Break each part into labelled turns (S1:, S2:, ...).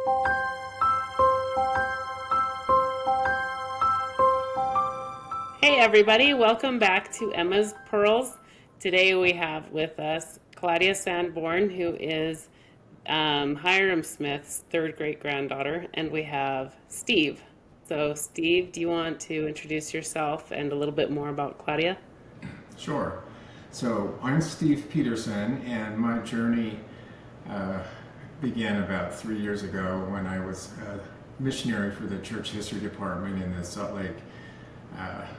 S1: Hey everybody, welcome back to Emma's Pearls. Today we have with us Claudia Sanborn, who is Hyrum Smith's third great-granddaughter, and we have Steve. So Steve, do you want to introduce yourself and a little bit more about Claudia?
S2: Sure. So I'm Steve Peterson, and my journey uh, began about 3 years ago when I was a missionary for the Church History Department in the Salt Lake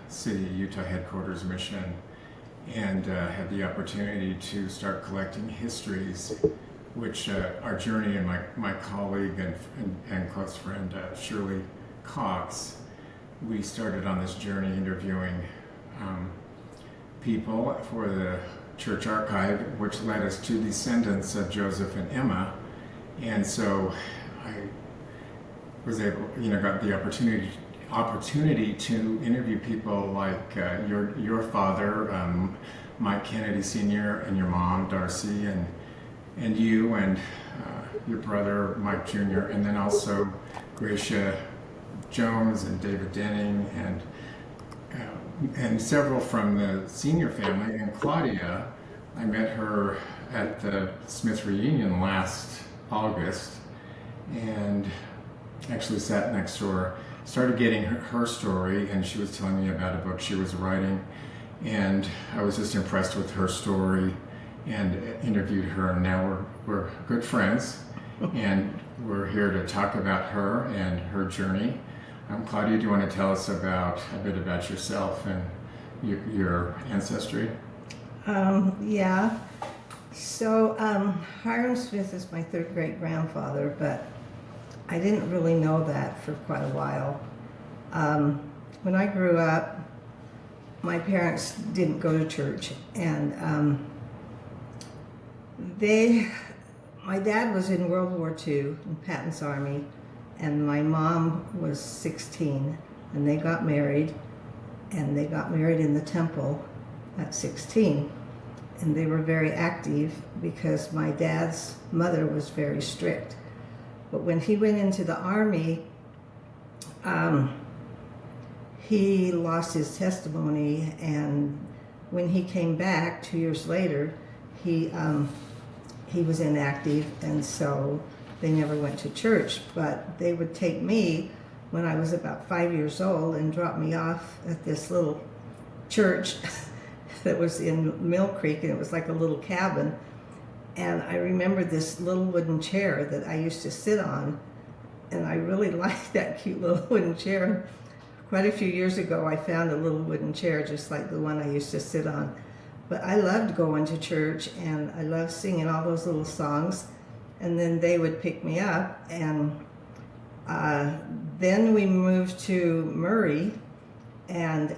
S2: City, Utah headquarters mission, and had the opportunity to start collecting histories, which our journey and my colleague and close friend Shirley Cox, we started on this journey interviewing people for the church archive, which led us to descendants of Joseph and Emma. And so I was able, got the opportunity to interview people like your father, Mike Kennedy Sr., and your mom, Darcy, and you, and your brother, Mike Jr., and then also Gracia Jones and David Denning, and several from the senior family. And Claudia, I met her at the Smith reunion last August, and actually sat next to her, started getting her story, and she was telling me about a book she was writing, and I was just impressed with her story and interviewed her, and now we're good friends, and we're here to talk about her and her journey. Claudia, do you want to tell us a bit about yourself and your ancestry?
S3: Yeah. So Hyrum Smith is my third great grandfather, but I didn't really know that for quite a while. When I grew up, my parents didn't go to church, and my dad was in World War II in Patton's Army, and my mom was 16, and they got married in the temple at 16. And they were very active because my dad's mother was very strict. But when he went into the Army, he lost his testimony, and when he came back 2 years later, he was inactive, and so they never went to church. But they would take me when I was about 5 years old and drop me off at this little church that was in Mill Creek, and it was like a little cabin. And I remember this little wooden chair that I used to sit on, and I really liked that cute little wooden chair. Quite a few years ago, I found a little wooden chair just like the one I used to sit on. But I loved going to church, and I loved singing all those little songs. And then they would pick me up, and then we moved to Murray, and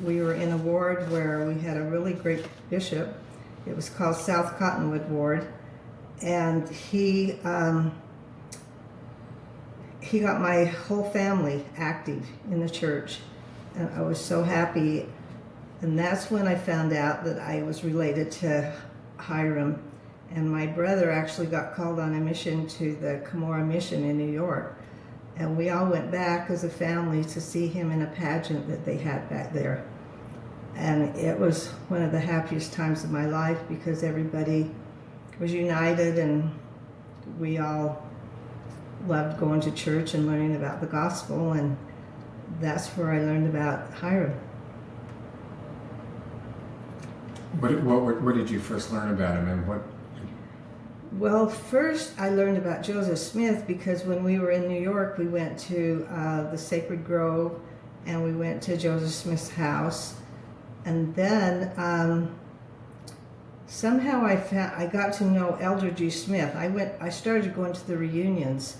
S3: we were in a ward where we had a really great bishop. It was called South Cottonwood Ward, and he got my whole family active in the church, and I was so happy. And that's when I found out that I was related to Hyrum, and my brother actually got called on a mission to the Cumorah Mission in New York, and we all went back as a family to see him in a pageant that they had back there. And it was one of the happiest times of my life because everybody was united, and we all loved going to church and learning about the gospel, and that's where I learned about Hyrum.
S2: What did you first learn about him, and what?
S3: Well, first I learned about Joseph Smith because when we were in New York, we went to the Sacred Grove, and we went to Joseph Smith's house. And then somehow I got to know Elder G. Smith. I started going to the reunions,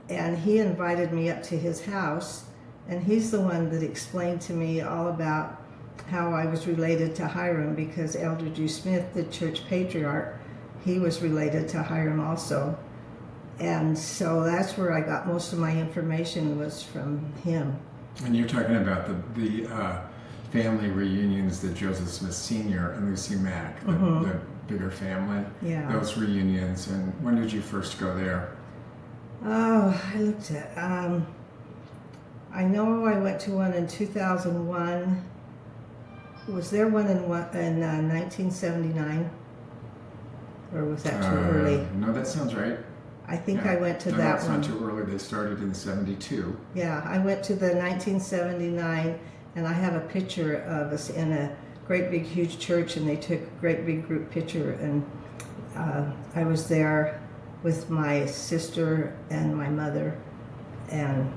S3: and he invited me up to his house, and he's the one that explained to me all about how I was related to Hyrum, because Elder G. Smith, the church patriarch, he was related to Hyrum also. And so that's where I got most of my information, was from him.
S2: And you're talking about the family reunions that Joseph Smith Sr. and Lucy Mack, the bigger family,
S3: Yeah.
S2: those reunions. And when did you first go there?
S3: Oh, I looked at. I know I went to one in 2001. Was there one in 1979, or was that too early?
S2: No, that sounds right.
S3: I think
S2: Yeah.
S3: I went to
S2: No,
S3: that
S2: it's
S3: one.
S2: not too early. They started in 72.
S3: Yeah, I went to the 1979, and I have a picture of us in a great big huge church, and they took a great big group picture, and I was there with my sister and my mother, and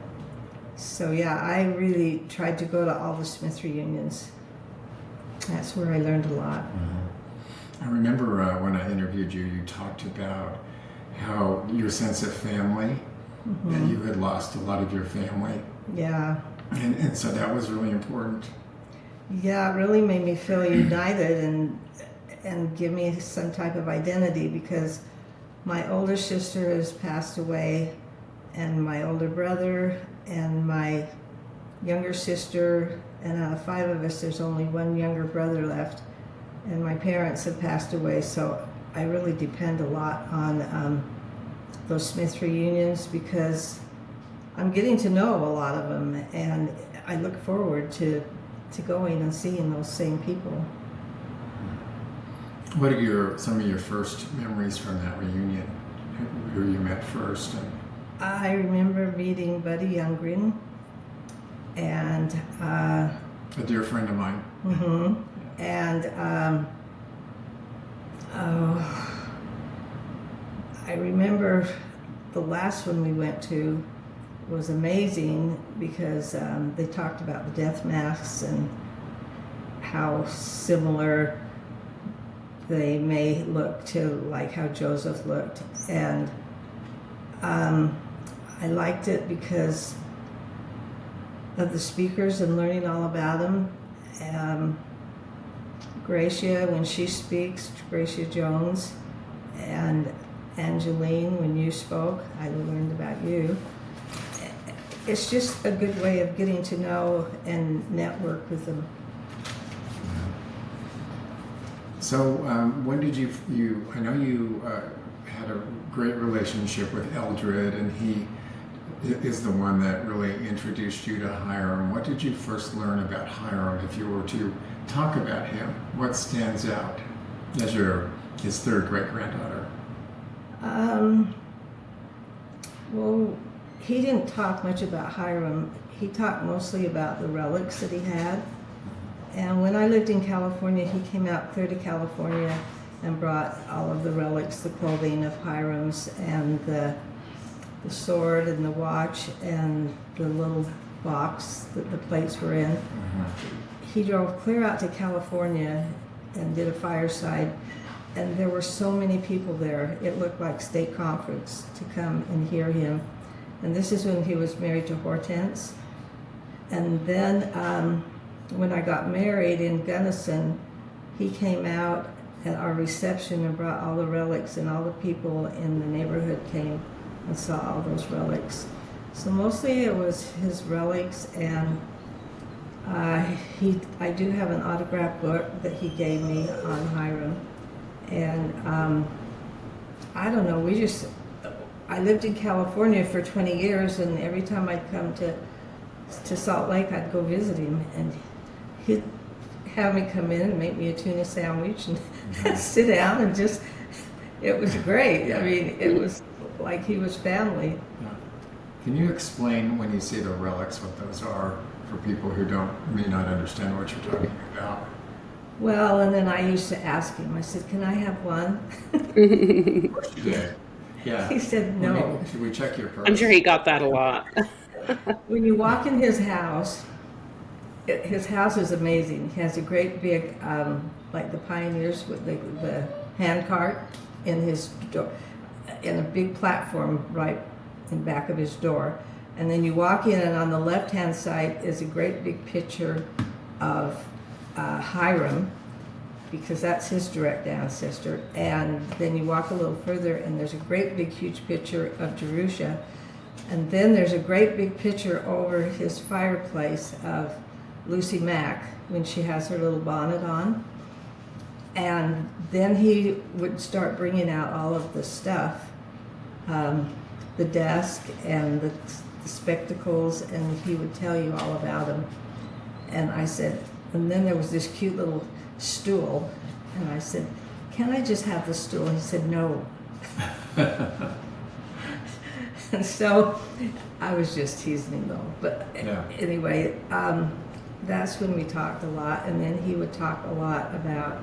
S3: so yeah, I really tried to go to all the Smith reunions. That's where I learned a lot.
S2: I remember when I interviewed you, you talked about how your sense of family, that you had lost a lot of your family.
S3: Yeah.
S2: And so that was really important.
S3: Yeah, it really made me feel united and give me some type of identity, because my older sister has passed away, and my older brother and my younger sister, and out of 5 of us, there's only one younger brother left, and my parents have passed away, so I really depend a lot on those Smith reunions, because I'm getting to know a lot of them, and I look forward to going and seeing those same people.
S2: What are some of your first memories from that reunion? Who you met first?
S3: I remember meeting Buddy Youngren, and
S2: A dear friend of mine.
S3: and I remember the last one we went to was amazing, because they talked about the death masks and how similar they may look to like how Joseph looked, and I liked it because of the speakers and learning all about them. Gracia, when she speaks, Gracia Jones, and Angeline, when you spoke, I learned about you. It's just a good way of getting to know and network with them.
S2: So when did you I know you had a great relationship with Eldred, and he is the one that really introduced you to Hyrum. What did you first learn about Hyrum? If you were to talk about him, what stands out as his third great-granddaughter?
S3: Well, he didn't talk much about Hyrum. He talked mostly about the relics that he had. And when I lived in California, he came out clear to California and brought all of the relics, the clothing of Hyrum's, and the sword and the watch and the little box that the plates were in. He drove clear out to California and did a fireside, and there were so many people there. It looked like state conference to come and hear him. And this is when he was married to Hortense. And then when I got married in Gunnison, he came out at our reception and brought all the relics, and all the people in the neighborhood came and saw all those relics. So mostly it was his relics, and I do have an autograph book that he gave me on Hyrum. And I don't know, I lived in California for 20 years, and every time I'd come to Salt Lake, I'd go visit him, and he'd have me come in and make me a tuna sandwich and sit down and just, it was great. I mean, it was like he was family.
S2: Yeah. Can you explain, when you say the relics, what those are for people who may not understand what you're talking about?
S3: Well, and then I used to ask him, I said, can I have one?
S2: Of course you did. Yeah.
S3: He said no.
S2: Should we check your purse?
S1: I'm sure he got that a lot.
S3: When you walk in his house is amazing. He has a great big, like the pioneers with the hand cart in his door, in a big platform right in back of his door. And then you walk in, and on the left-hand side is a great big picture of Hyrum, because that's his direct ancestor. And then you walk a little further, and there's a great big huge picture of Jarusha. And then there's a great big picture over his fireplace of Lucy Mack when she has her little bonnet on. And then he would start bringing out all of the stuff. the desk and the spectacles, and he would tell you all about them. And I said, and then there was this cute little stool, and I said, can I just have the stool? He said, no. And so I was just teasing him though. But
S2: Yeah.
S3: anyway, that's when we talked a lot. And then he would talk a lot about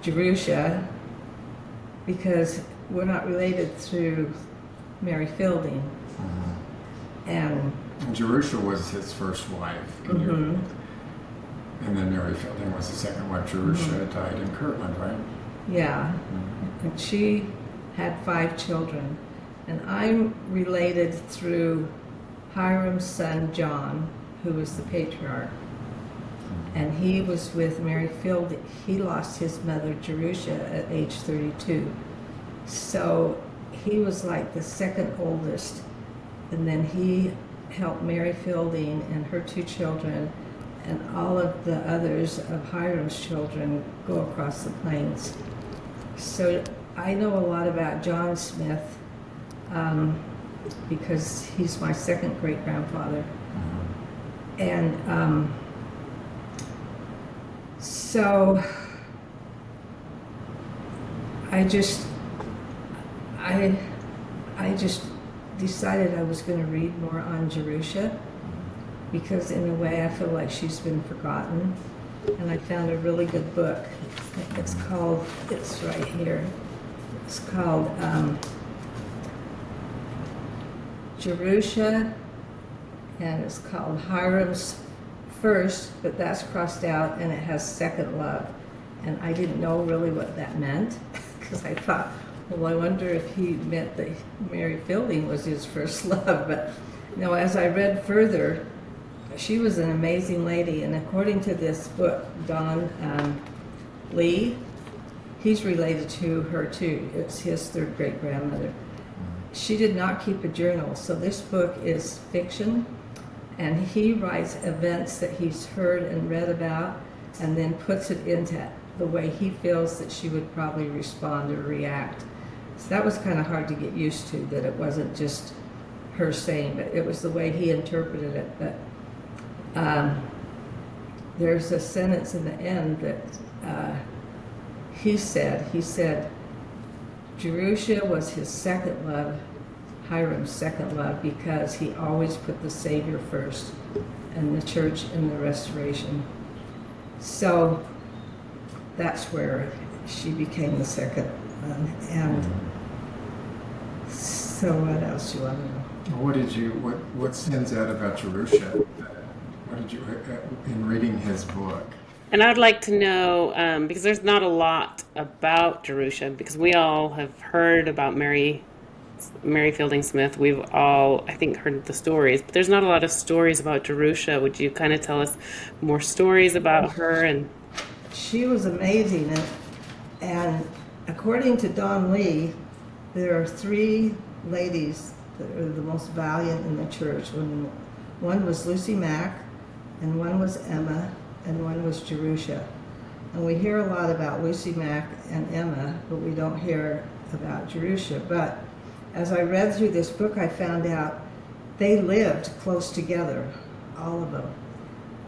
S3: Jarusha, because we're not related through Mary Fielding. And
S2: Jarusha was his first wife. And then Mary Fielding was his second wife. Jarusha died in Kirtland, right?
S3: yeah, and she had 5 children. And I'm related through Hyrum's son, John, who was the patriarch. And he was with Mary Fielding. He lost his mother, Jarusha, at age 32. So he was like the second oldest. And then he helped Mary Fielding and her 2 children and all of the others of Hyrum's children go across the plains. So I know a lot about John Smith, because he's my second great-grandfather. And so I just decided I was going to read more on Jarusha, because in a way I feel like she's been forgotten. And I found a really good book. It's right here. It's called Jarusha, and it's called Hyrum's First, but that's crossed out, and it has Second Love. And I didn't know really what that meant, because I thought, well, I wonder if he meant that Mary Fielding was his first love. But as I read further, she was an amazing lady. And according to this book, Don Lee, he's related to her too. It's his third great grandmother. She did not keep a journal, so this book is fiction, and he writes events that he's heard and read about, and then puts it into the way he feels that she would probably respond or react. So that was kind of hard to get used to, that it wasn't just her saying, but it was the way he interpreted it. But there's a sentence in the end that he said, Jarusha was his second love, Hyrum's second love, because he always put the Savior first, and the church in the restoration. So that's where she became the second one. And so what else do you want to know?
S2: What stands out about Jarusha? What did you, in reading his book?
S1: And I'd like to know, because there's not a lot about Jarusha, because we all have heard about Mary Fielding Smith. We've all, I think, heard the stories, but there's not a lot of stories about Jarusha. Would you kind of tell us more stories about her? And
S3: she was amazing, and according to Don Lee, there are 3 ladies that are the most valiant in the church. One was Lucy Mack, and one was Emma, and one was Jarusha. And we hear a lot about Lucy Mack and Emma, but we don't hear about Jarusha. But as I read through this book, I found out they lived close together, all of them.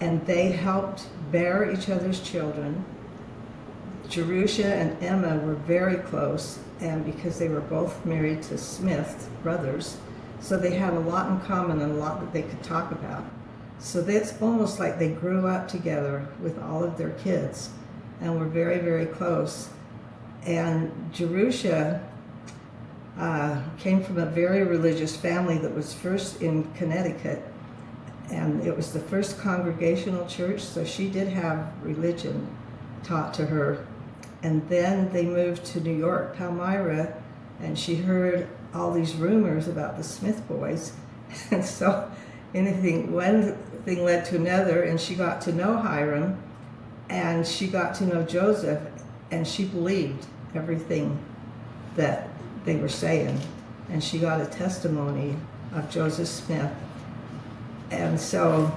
S3: And they helped bear each other's children. Jarusha and Emma were very close, and because they were both married to Smith brothers, so they had a lot in common and a lot that they could talk about. So that's almost like they grew up together with all of their kids and were very, very close. And Jarusha came from a very religious family that was first in Connecticut, and it was the first Congregational church, so she did have religion taught to her. And then they moved to New York, Palmyra, and she heard all these rumors about the Smith boys. And so one thing led to another, and she got to know Hyrum, and she got to know Joseph, and she believed everything that they were saying. And she got a testimony of Joseph Smith. And so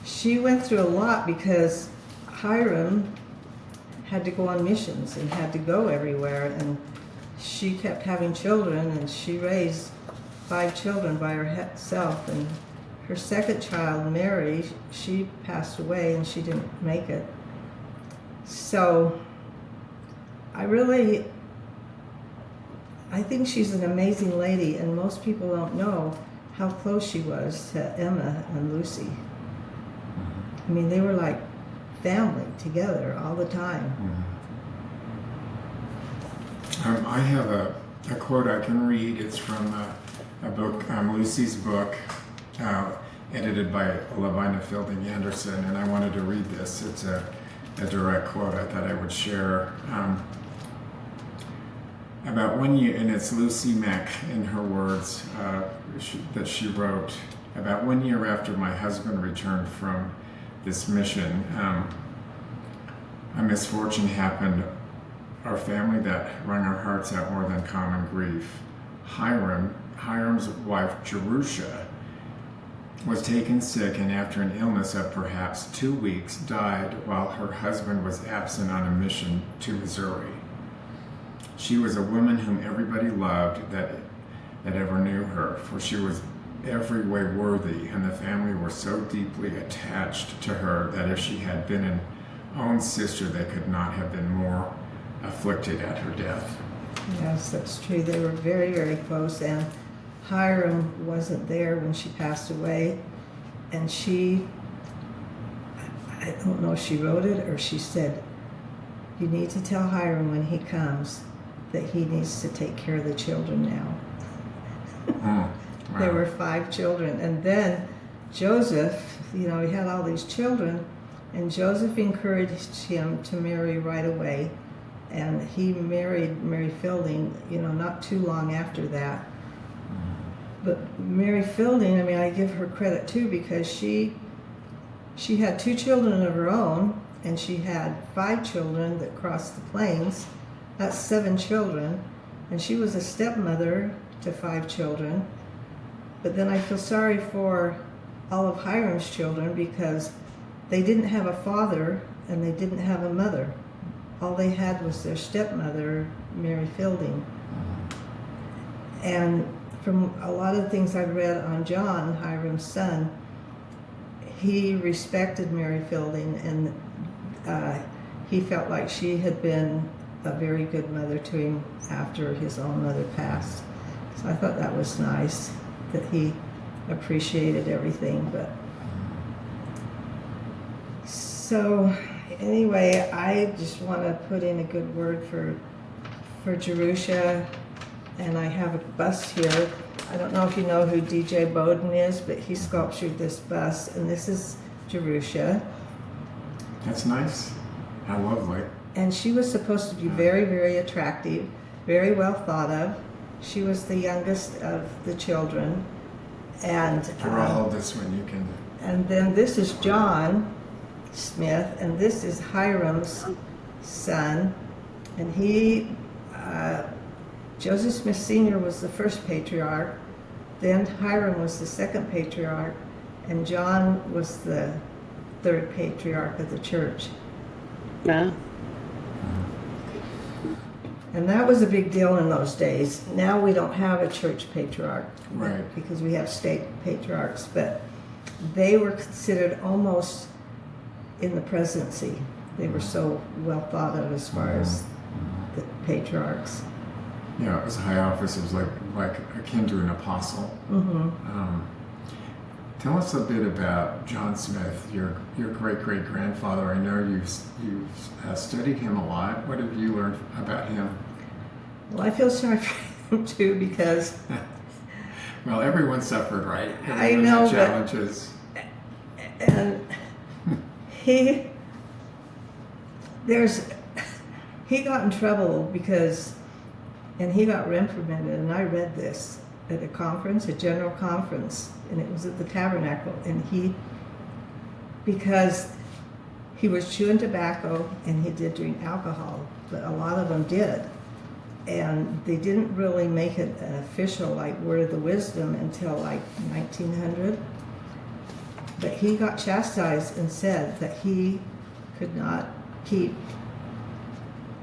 S3: she went through a lot, because Hyrum had to go on missions and had to go everywhere, and she kept having children, and she raised 5 children by herself. And her second child, Mary, she passed away and she didn't make it. So I think she's an amazing lady, and most people don't know how close she was to Emma and Lucy. I mean, they were like family together all the time.
S2: I have a quote I can read. It's from a book, Lucy's book, edited by Lavina Fielding Anderson, and I wanted to read this. It's a direct quote I thought I would share. About 1 year, and it's Lucy Mack in her words that she wrote. About 1 year after my husband returned from this mission, a misfortune happened. Our family that wrung our hearts out more than common grief. Hyrum's wife Jarusha was taken sick, and after an illness of perhaps 2 weeks, died while her husband was absent on a mission to Missouri. She was a woman whom everybody loved that ever knew her, for she was every way worthy, and the family were so deeply attached to her that if she had been an own sister, they could not have been more afflicted at her death.
S3: Yes, that's true. They were very, very close, and Hyrum wasn't there when she passed away, and I don't know if she wrote it or she said, you need to tell Hyrum when he comes that he needs to take care of the children now.
S2: Wow.
S3: There were 5 children, and then Joseph, he had all these children, and Joseph encouraged him to marry right away. And he married Mary Fielding, not too long after that. But Mary Fielding, I give her credit too, because she had 2 children of her own, and she had 5 children that crossed the plains. That's 7 children. And she was a stepmother to 5 children. But then I feel sorry for all of Hyrum's children, because they didn't have a father and they didn't have a mother. All they had was their stepmother, Mary Fielding. And from a lot of things I've read on John, Hyrum's son, he respected Mary Fielding, and he felt like she had been a very good mother to him after his own mother passed. So I thought that was nice, that he appreciated everything. But so anyway, I just want to put in a good word for Jarusha, and I have a bust here. I don't know if you know who DJ Bowden is, but he sculptured this bust, and this is Jarusha.
S2: That's nice. How lovely.
S3: And she was supposed to be very, very attractive, very well thought of. She was the youngest of the children. And
S2: I'll hold this one, you can.
S3: And then this is John Smith, and this is Hyrum's son, and Joseph Smith Sr. was the first patriarch, then Hyrum was the second patriarch, and John was the third patriarch of the church.
S1: Yeah.
S3: And that was a big deal in those days. Now we don't have a church patriarch,
S2: Right.
S3: because we have state patriarchs, but they were considered almost in the presidency. They were so well thought of as far as the patriarchs.
S2: Yeah, it was a high office. It was like akin to an apostle. Tell us a bit about John Smith, your great-great-grandfather. I know you've studied him a lot. What have you learned about him?
S3: Well, I feel sorry for him too, because
S2: well, everyone suffered, right? Everyone
S3: I know,
S2: had challenges.
S3: and he got in trouble because, and he got reprimanded, and I read this at a conference, a general conference, and it was at the Tabernacle, and because he was chewing tobacco and he did drink alcohol, but a lot of them did, and they didn't really make it an official word of the wisdom until 1900. But he got chastised and said that he could not keep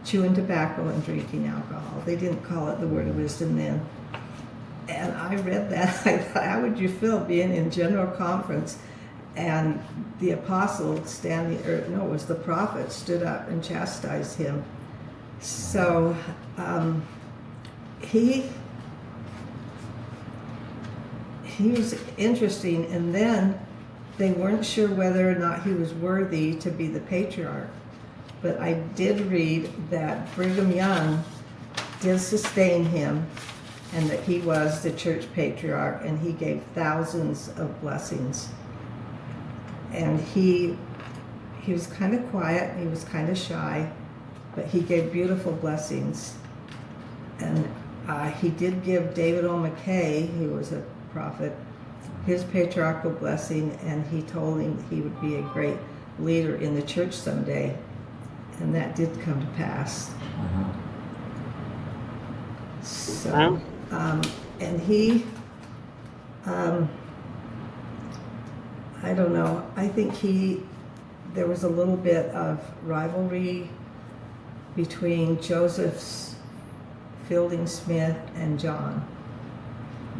S3: chewing tobacco and drinking alcohol. They didn't call it the word of wisdom then. And I read that. I thought, how would you feel being in general conference and the apostle standing, or no, it was the prophet, stood up and chastised him. So he was interesting. And then they weren't sure whether or not he was worthy to be the patriarch. But I did read that Brigham Young did sustain him, and that he was the church patriarch, and he gave thousands of blessings. And he was kind of quiet, he was kind of shy, but he gave beautiful blessings. And he did give David O. McKay, who was a prophet, his patriarchal blessing, and he told him he would be a great leader in the church someday. And that did come to pass. So, and he, I don't know, I think there was a little bit of rivalry between Joseph Fielding Smith and John,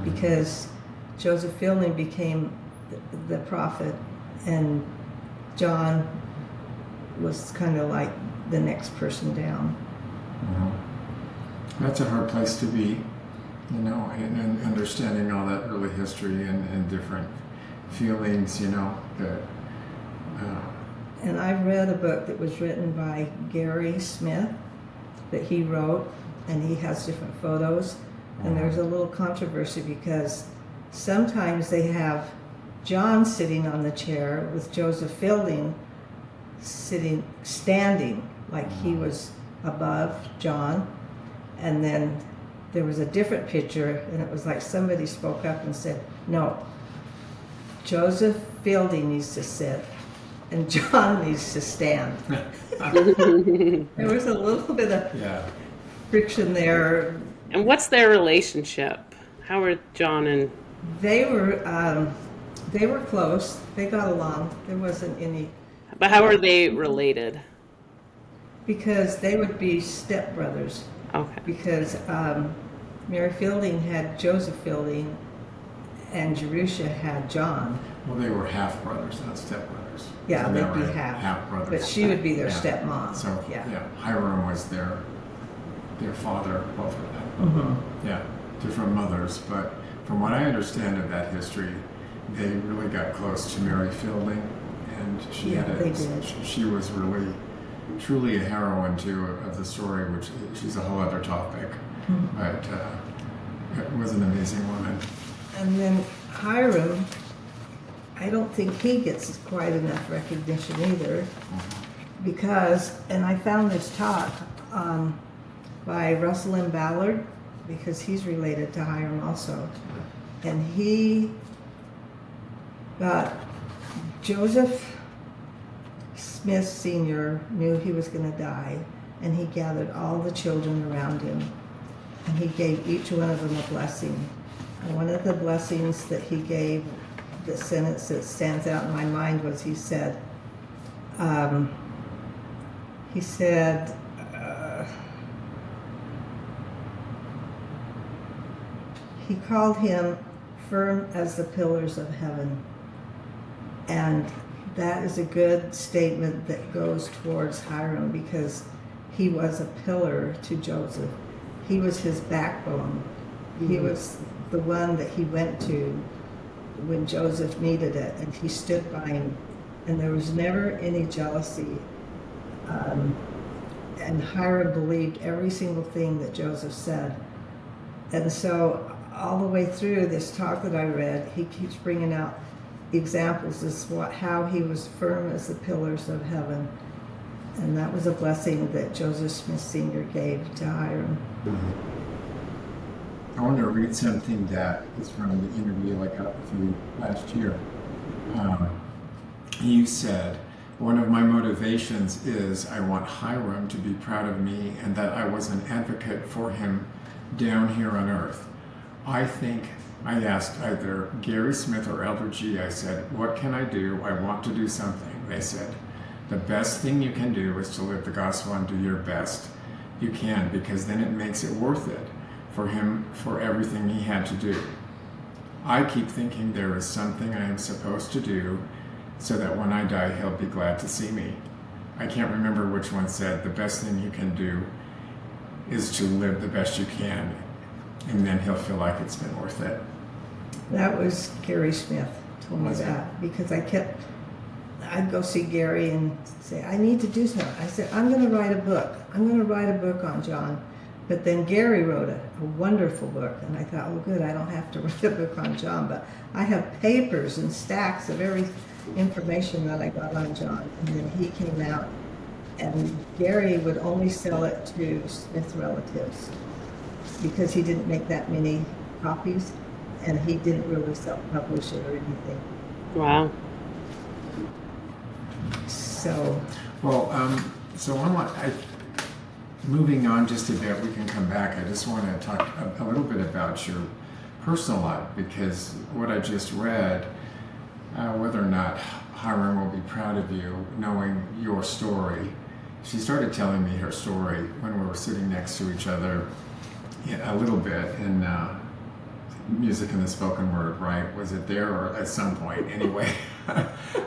S3: because Joseph Fielding became the prophet, and John was kind of like the next person down.
S2: That's a hard place to be, you know, and understanding all that early history and different feelings, you know.
S3: And I read a book that was written by Gary Smith that he wrote, and he has different photos. And there's a little controversy because sometimes they have John sitting on the chair with Joseph Fielding standing, like he was above John. And then there was a different picture, and it was like somebody spoke up and said, no, Joseph Fielding needs to sit and John needs to stand. There was a little bit of friction there.
S1: And what's their relationship? How are John and...
S3: They were close. They got along. There wasn't any...
S1: But how are they related?
S3: Because they would be stepbrothers.
S1: Okay.
S3: Because Mary Fielding had Joseph Fielding and Jarusha had John.
S2: Well, they were half brothers, not stepbrothers.
S3: Yeah,
S2: So
S3: they'd
S2: they
S3: be
S2: were
S3: half
S2: brothers.
S3: But she would be their stepmom.
S2: So
S3: yeah.
S2: Hyrum was their father, both of them.
S3: Mm-hmm.
S2: Yeah, different mothers. But from what I understand of that history, they really got close to Mary Fielding, and she was really, truly a heroine too of the story, which she's a whole other topic. Mm-hmm. But it was an amazing woman.
S3: And then Hyrum, I don't think he gets quite enough recognition either, because, and I found this talk by Russell M. Ballard, because he's related to Hyrum also, and he got Joseph Smith Sr. knew he was going to die, and he gathered all the children around him, and he gave each one of them a blessing. And one of the blessings that he gave, the sentence that stands out in my mind, was he said, he called him firm as the pillars of heaven. And that is a good statement that goes towards Hyrum, because he was a pillar to Joseph. He was his backbone. Mm-hmm. He was the one that he went to when Joseph needed it, and he stood by him. And there was never any jealousy. And Hyrum believed every single thing that Joseph said. And so all the way through this talk that I read, he keeps bringing out examples as how he was firm as the pillars of heaven. And that was a blessing that Joseph Smith Sr. gave to Hyrum.
S2: Mm-hmm. I want to read something that is from the interview I got with you last year. You said, one of my motivations is I want Hyrum to be proud of me and that I was an advocate for him down here on earth. I asked either Gary Smith or Elder G, I said, what can I do? I want to do something. They said, the best thing you can do is to live the gospel and do your best. you can, because then it makes it worth it for him, for everything he had to do. I keep thinking there is something I am supposed to do so that when I die, he'll be glad to see me. I can't remember which one said the best thing you can do is to live the best you can, and then he'll feel like it's been worth it.
S3: That was Gary Smith told me
S2: Was it?
S3: that, because I'd go see Gary and say, I need to do something. I said, I'm going to write a book. I'm going to write a book on John. But then Gary wrote a wonderful book, and I thought, well, good, I don't have to write a book on John, but I have papers and stacks of every information that I got on John. And then he came out, and Gary would only sell it to Smith relatives because he didn't make that many copies, and he didn't really self-publish it or anything.
S1: Wow.
S3: So,
S2: Well, moving on just a bit, we can come back. I just want to talk a little bit about your personal life, because what I just read, whether or not Hyrum will be proud of you knowing your story. She started telling me her story when we were sitting next to each other a little bit in music and the spoken word, right? Was it there or at some point? Anyway,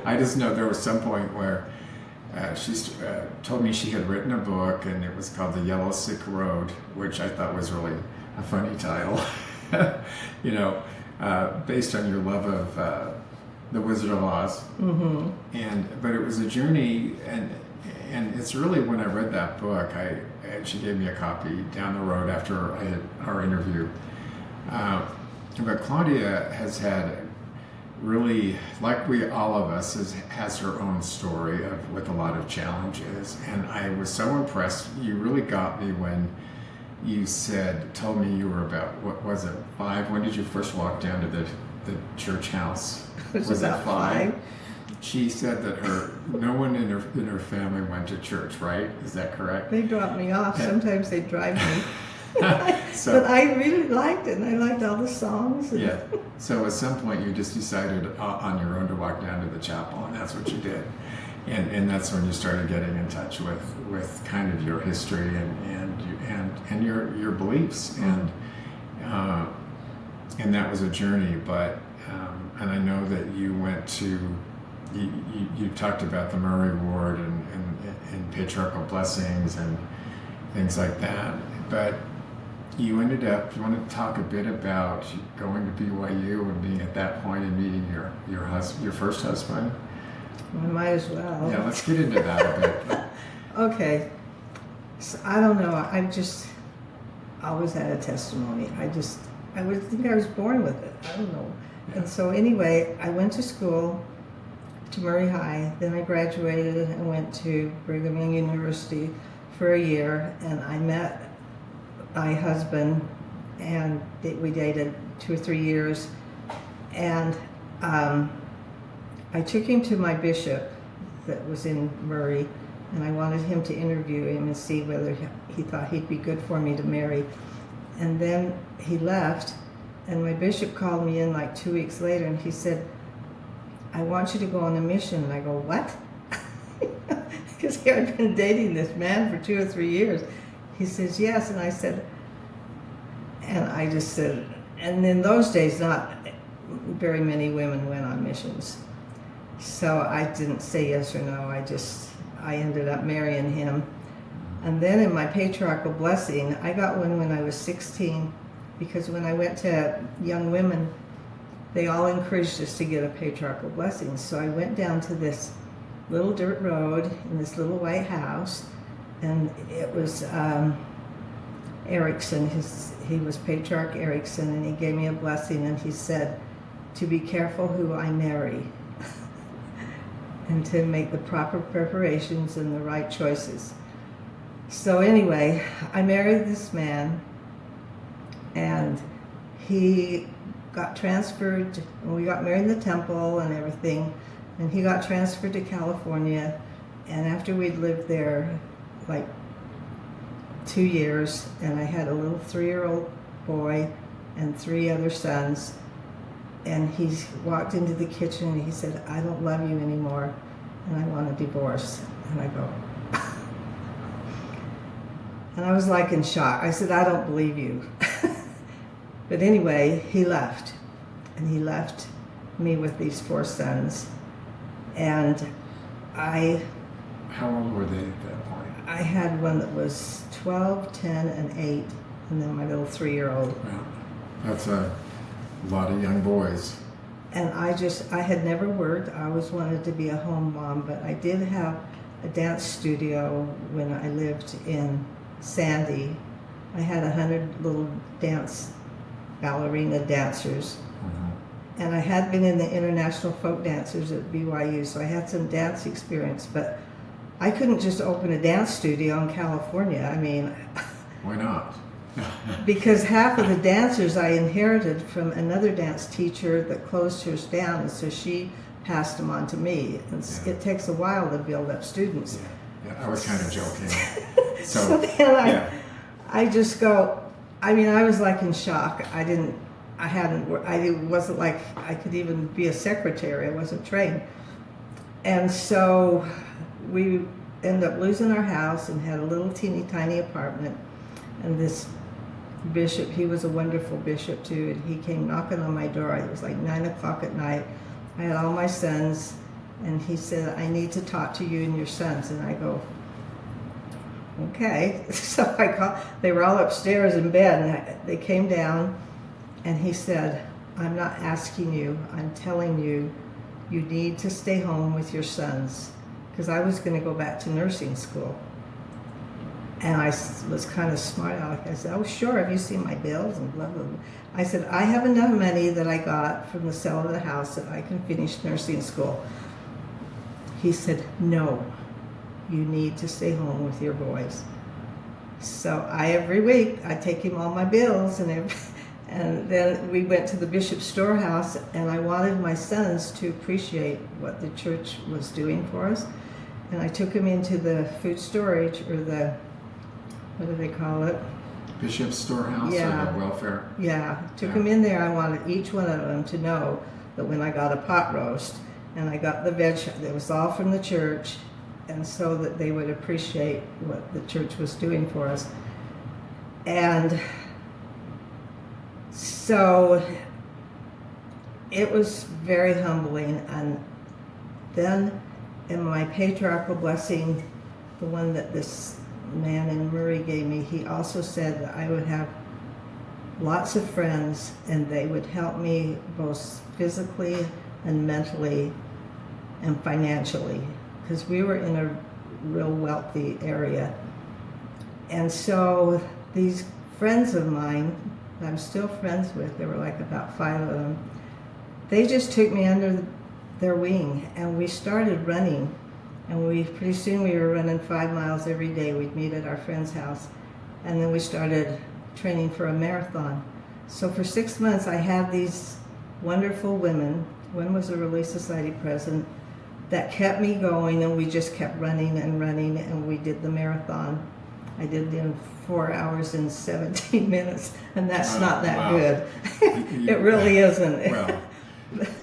S2: I just know there was some point where she told me she had written a book, and it was called The Yellow Sick Road, which I thought was really a funny title, based on your love of The Wizard of Oz. Mm-hmm. But it was a journey, and it's really when I read that book, and she gave me a copy down the road after I had our interview. But Claudia has had really, like all of us, has her own story with a lot of challenges. And I was so impressed. You really got me when you told me you were about, what was it, 5? When did you first walk down to the church house?
S3: Was it 5?
S2: She said that no one in her family went to church, right? Is that correct?
S3: They dropped me off. Sometimes they drive me. But I really liked it, and I liked all the songs.
S2: Yeah. So at some point you just decided on your own to walk down to the chapel, and that's what you did. And that's when you started getting in touch with kind of your history and your beliefs. And that was a journey. But and I know that you went to you talked about the Murray Ward and patriarchal blessings and things like that. But you want to talk a bit about going to BYU and being at that point and meeting your first husband?
S3: I might as well.
S2: Yeah, let's get into that a bit.
S3: Okay. So I don't know. I've just always had a testimony. I would think I was born with it. I don't know.
S2: Yeah.
S3: And so anyway, I went to school, to Murray High. Then I graduated and went to Brigham Young University for a year, and I met my husband, and we dated 2 or 3 years. And I took him to my bishop that was in Murray, and I wanted him to interview him and see whether he thought he'd be good for me to marry. And then he left, and my bishop called me in like 2 weeks later, and he said, I want you to go on a mission. And I go, what? Because I'd been dating this man for 2 or 3 years. He says, yes. And I said, and I just said, and in those days, not very many women went on missions. So I didn't say yes or no. I ended up marrying him. And then in my patriarchal blessing, I got one when I was 16, because when I went to young women, they all encouraged us to get a patriarchal blessing. So I went down to this little dirt road in this little white house, and it was Erickson. He was Patriarch Erickson, and he gave me a blessing, and he said to be careful who I marry and to make the proper preparations and the right choices. So anyway, I married this man, and he got transferred, and we got married in the temple and everything, and he got transferred to California. And after we'd lived there like 2 years, and I had a little 3-year-old boy and 3 other sons, and he walked into the kitchen and he said, I don't love you anymore, and I want a divorce. And I go, And I was like in shock. I said, I don't believe you. But anyway, he left. And he left me with these 4 sons. And
S2: How old were they at that point?
S3: I had one that was 12, 10, and 8, and then my little 3-year-old.
S2: Well, that's a lot of young boys.
S3: And I had never worked. I always wanted to be a home mom, but I did have a dance studio when I lived in Sandy. I had 100 little ballerina dancers.
S2: Mm-hmm.
S3: And I had been in the International Folk Dancers at BYU, so I had some dance experience, but I couldn't just open a dance studio in California. I mean,
S2: Why not?
S3: because half of the dancers I inherited from another dance teacher that closed hers down, and so she passed them on to me. And
S2: Yeah.
S3: it takes a while to build up students.
S2: Yeah, I was kind of joking.
S3: So then I just go, I mean, I was like in shock. I wasn't like I could even be a secretary. I wasn't trained. And so we ended up losing our house and had a little teeny tiny apartment. And this bishop, he was a wonderful bishop too, and he came knocking on my door. It was like 9 o'clock at night. I had all my sons, and he said, I need to talk to you and your sons. And I go, okay. So I called, they were all upstairs in bed, and they came down, and he said, I'm not asking you, I'm telling you, you need to stay home with your sons. Because I was going to go back to nursing school. And I was kind of smart aleck. I said, oh, sure, have you seen my bills? And blah, blah, blah. I said, I have enough money that I got from the sale of the house that I can finish nursing school. He said, no, you need to stay home with your boys. So every week, I take him all my bills, and then we went to the bishop's storehouse, and I wanted my sons to appreciate what the church was doing for us. And I took him into the food storage, or the, what do they call it?
S2: Bishop's storehouse,
S3: Yeah.
S2: or the welfare?
S3: Yeah, took
S2: Yeah.
S3: them in there. I wanted each one of them to know that when I got a pot roast and I got the veg, it was all from the church, and so that they would appreciate what the church was doing for us. And so it was very humbling. And then in my patriarchal blessing, the one that this man in Murray gave me, he also said that I would have lots of friends and they would help me both physically and mentally and financially, because we were in a real wealthy area. And so these friends of mine that I'm still friends with, there were like about 5 of them, they just took me under their wing, and we started running. And pretty soon we were running 5 miles every day. We'd meet at our friend's house. And then we started training for a marathon. So for 6 months I had these wonderful women. One was a Relief Society president that kept me going, and we just kept running, and we did the marathon. I did it in 4 hours and 17 minutes, and that's not that
S2: wow.
S3: good. It really isn't.
S2: Well,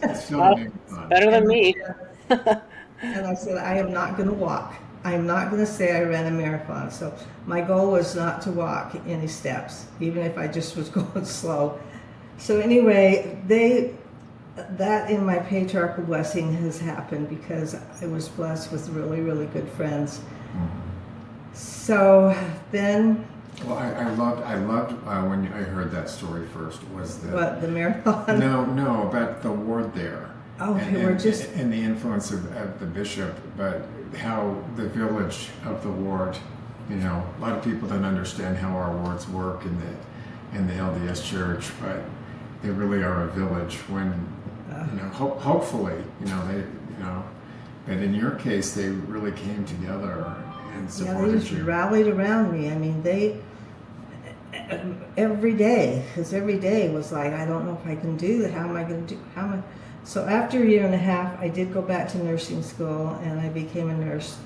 S2: it's still
S1: Well,
S2: big fun.
S1: better than me.
S3: And I said, I am not going to walk. I am not going to say I ran a marathon. So my goal was not to walk any steps, even if I just was going slow. So anyway, that in my patriarchal blessing has happened because I was blessed with really, really good friends. So then...
S2: Well, I loved when I heard that story first, was that...
S3: What, the marathon?
S2: No, about the ward there.
S3: Oh,
S2: and the influence of the bishop, but how the village of the ward, a lot of people don't understand how our wards work in the LDS church, but they really are a village when, hopefully, but in your case, they really came together and supported
S3: they just
S2: you.
S3: rallied around me. I mean, every day, because every day was like, I don't know if I can do that. How am I going to do? So after a year and a half, I did go back to nursing school, and I became a nurse.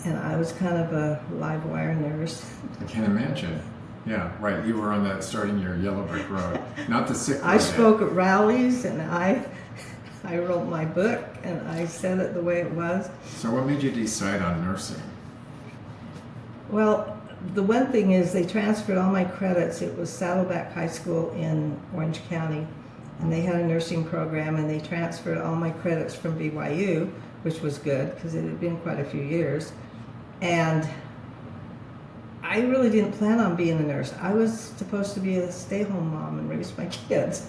S3: And I was kind of a live wire nurse.
S2: I can't imagine. Yeah, right. You were starting your yellow brick road, not the sick road.
S3: I spoke at rallies, and I wrote my book, and I said it the way it was.
S2: So what made you decide on nursing?
S3: Well, the one thing is they transferred all my credits. It was Saddleback High School in Orange County, and they had a nursing program, and they transferred all my credits from BYU, which was good because it had been quite a few years. And I really didn't plan on being a nurse. I was supposed to be a stay-home mom and raise my kids.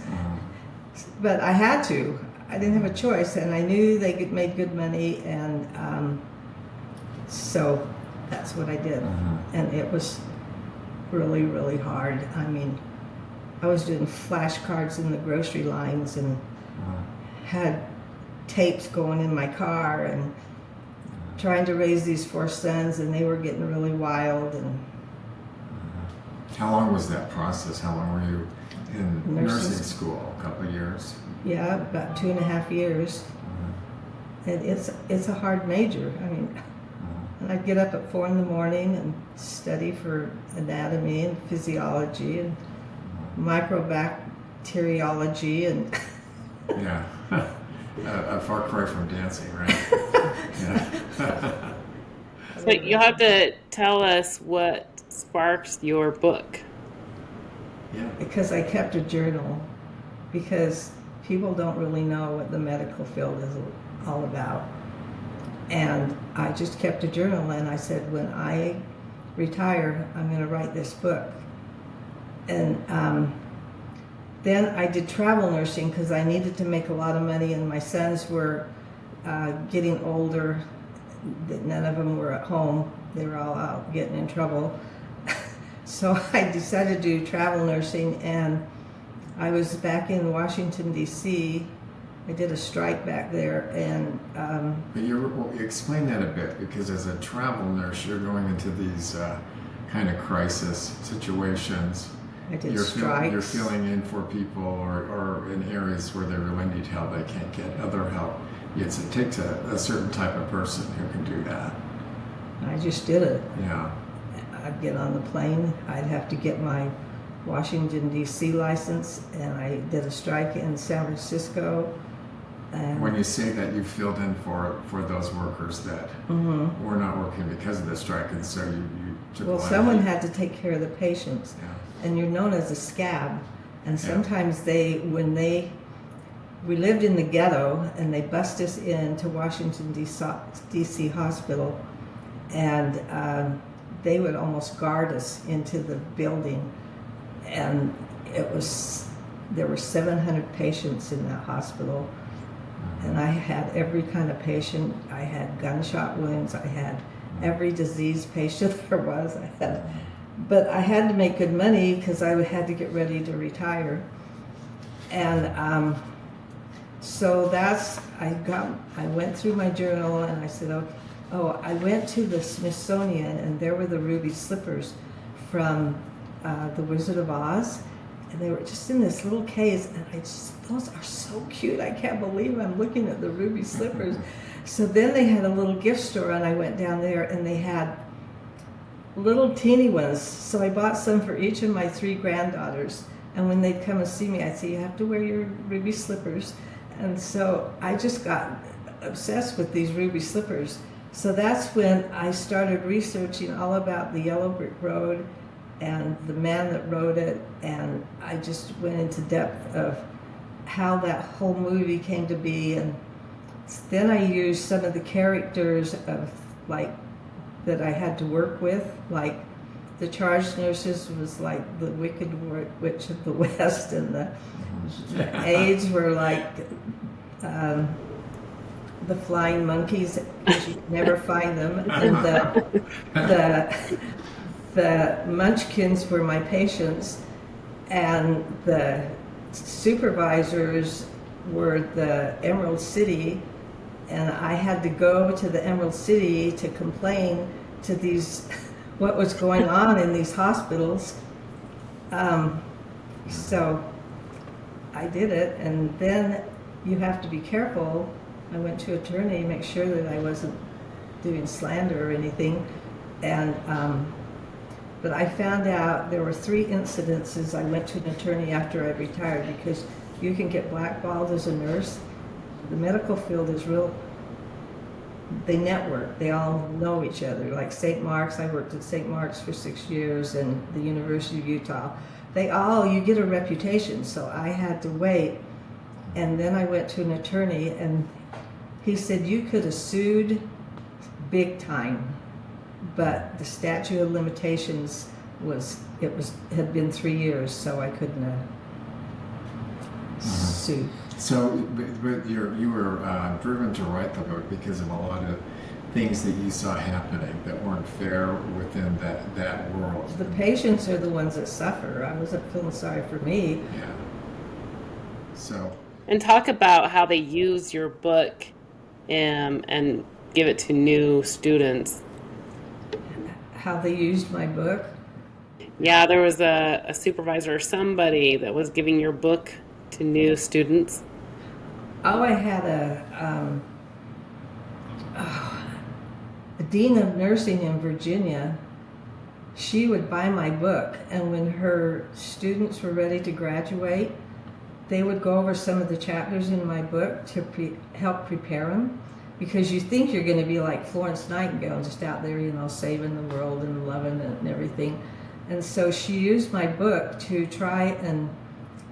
S3: But I had to. I didn't have a choice, and I knew they made good money, and so that's what I did. And it was really, really hard. I mean, I was doing flashcards in the grocery lines and had tapes going in my car and trying to raise these 4 sons, and they were getting really wild. And
S2: how long was that process? How long were you in nursing school? A couple of years?
S3: Yeah, about 2.5 years. And it's a hard major. I mean, and I'd get up at 4 in the morning and study for anatomy and physiology and microbacteriology and
S2: yeah. A far cry from dancing, right? Yeah.
S1: So you'll have to tell us what sparks your book.
S2: Yeah.
S3: because I kept a journal, because people don't really know what the medical field is all about. And I just kept a journal, and I said, when I retire, I'm going to write this book. And then I did travel nursing because I needed to make a lot of money, and my sons were getting older. None of them were at home. They were all out getting in trouble. So I decided to do travel nursing, and I was back in Washington, D.C. I did a strike back there, and
S2: But explain that a bit, because as a travel nurse, you're going into these kind of crisis situations.
S3: I did strikes.
S2: You're filling in for people, or in areas where they really need help, they can't get other help. It takes a certain type of person who can do that.
S3: I just did it.
S2: Yeah.
S3: I'd get on the plane. I'd have to get my Washington, D.C. license, and I did a strike in San Francisco. And
S2: When you say that, you filled in for those workers that were not working because of the strike, and so you took
S3: well,
S2: a lot
S3: someone
S2: of
S3: had to take care of the patients,
S2: Yeah.
S3: and you're known as a scab. And sometimes we lived in the ghetto, and they bussed us into Washington, D.C. hospital, and they would almost guard us into the building. And there were 700 patients in that hospital, and I had every kind of patient. I had gunshot wounds. I had every disease patient there was. But I had to make good money because I had to get ready to retire. And so I went through my journal, and I said, okay. Oh, I went to the Smithsonian, and there were the ruby slippers from The Wizard of Oz, and they were just in this little case, and those are so cute. I can't believe I'm looking at the ruby slippers. So then they had a little gift store, and I went down there, and they had little teeny ones. So I bought some for each of my 3 granddaughters, and when they'd come and see me, I'd say, you have to wear your ruby slippers. And so I just got obsessed with these ruby slippers. So that's when I started researching all about the Yellow Brick Road and the man that wrote it, and I just went into depth of how that whole movie came to be. And then I used some of the characters that I had to work with, like the charge nurses was like the Wicked Witch of the West, and the aides were like the flying monkeys, because you could never find them, and the munchkins were my patients, and the supervisors were the Emerald City, and I had to go to the Emerald City to complain to what was going on in these hospitals. So I did it, and then you have to be careful. I went to an attorney to make sure that I wasn't doing slander or anything, and but I found out there were 3 incidences. I went to an attorney after I retired, because you can get blackballed as a nurse. The medical field is they network. They all know each other. Like St. Mark's, I worked at St. Mark's for 6 years, and the University of Utah. You get a reputation. So I had to wait, and then I went to an attorney, and he said you could have sued big time, but the statute of limitations had been 3 years, so I couldn't have sued.
S2: So, but you were driven to write the book because of a lot of things that you saw happening that weren't fair within that world.
S3: The patients are the ones that suffer. I wasn't feeling sorry for me.
S2: Yeah. So.
S1: And talk about how they use your book and give it to new students.
S3: How they used my book?
S1: Yeah, there was a supervisor or somebody that was giving your book to new students.
S3: Oh, I had a dean of nursing in Virginia. She would buy my book, and when her students were ready to graduate, they would go over some of the chapters in my book to help prepare them, because you think you're going to be like Florence Nightingale, just out there, saving the world and loving it and everything. And so she used my book to try and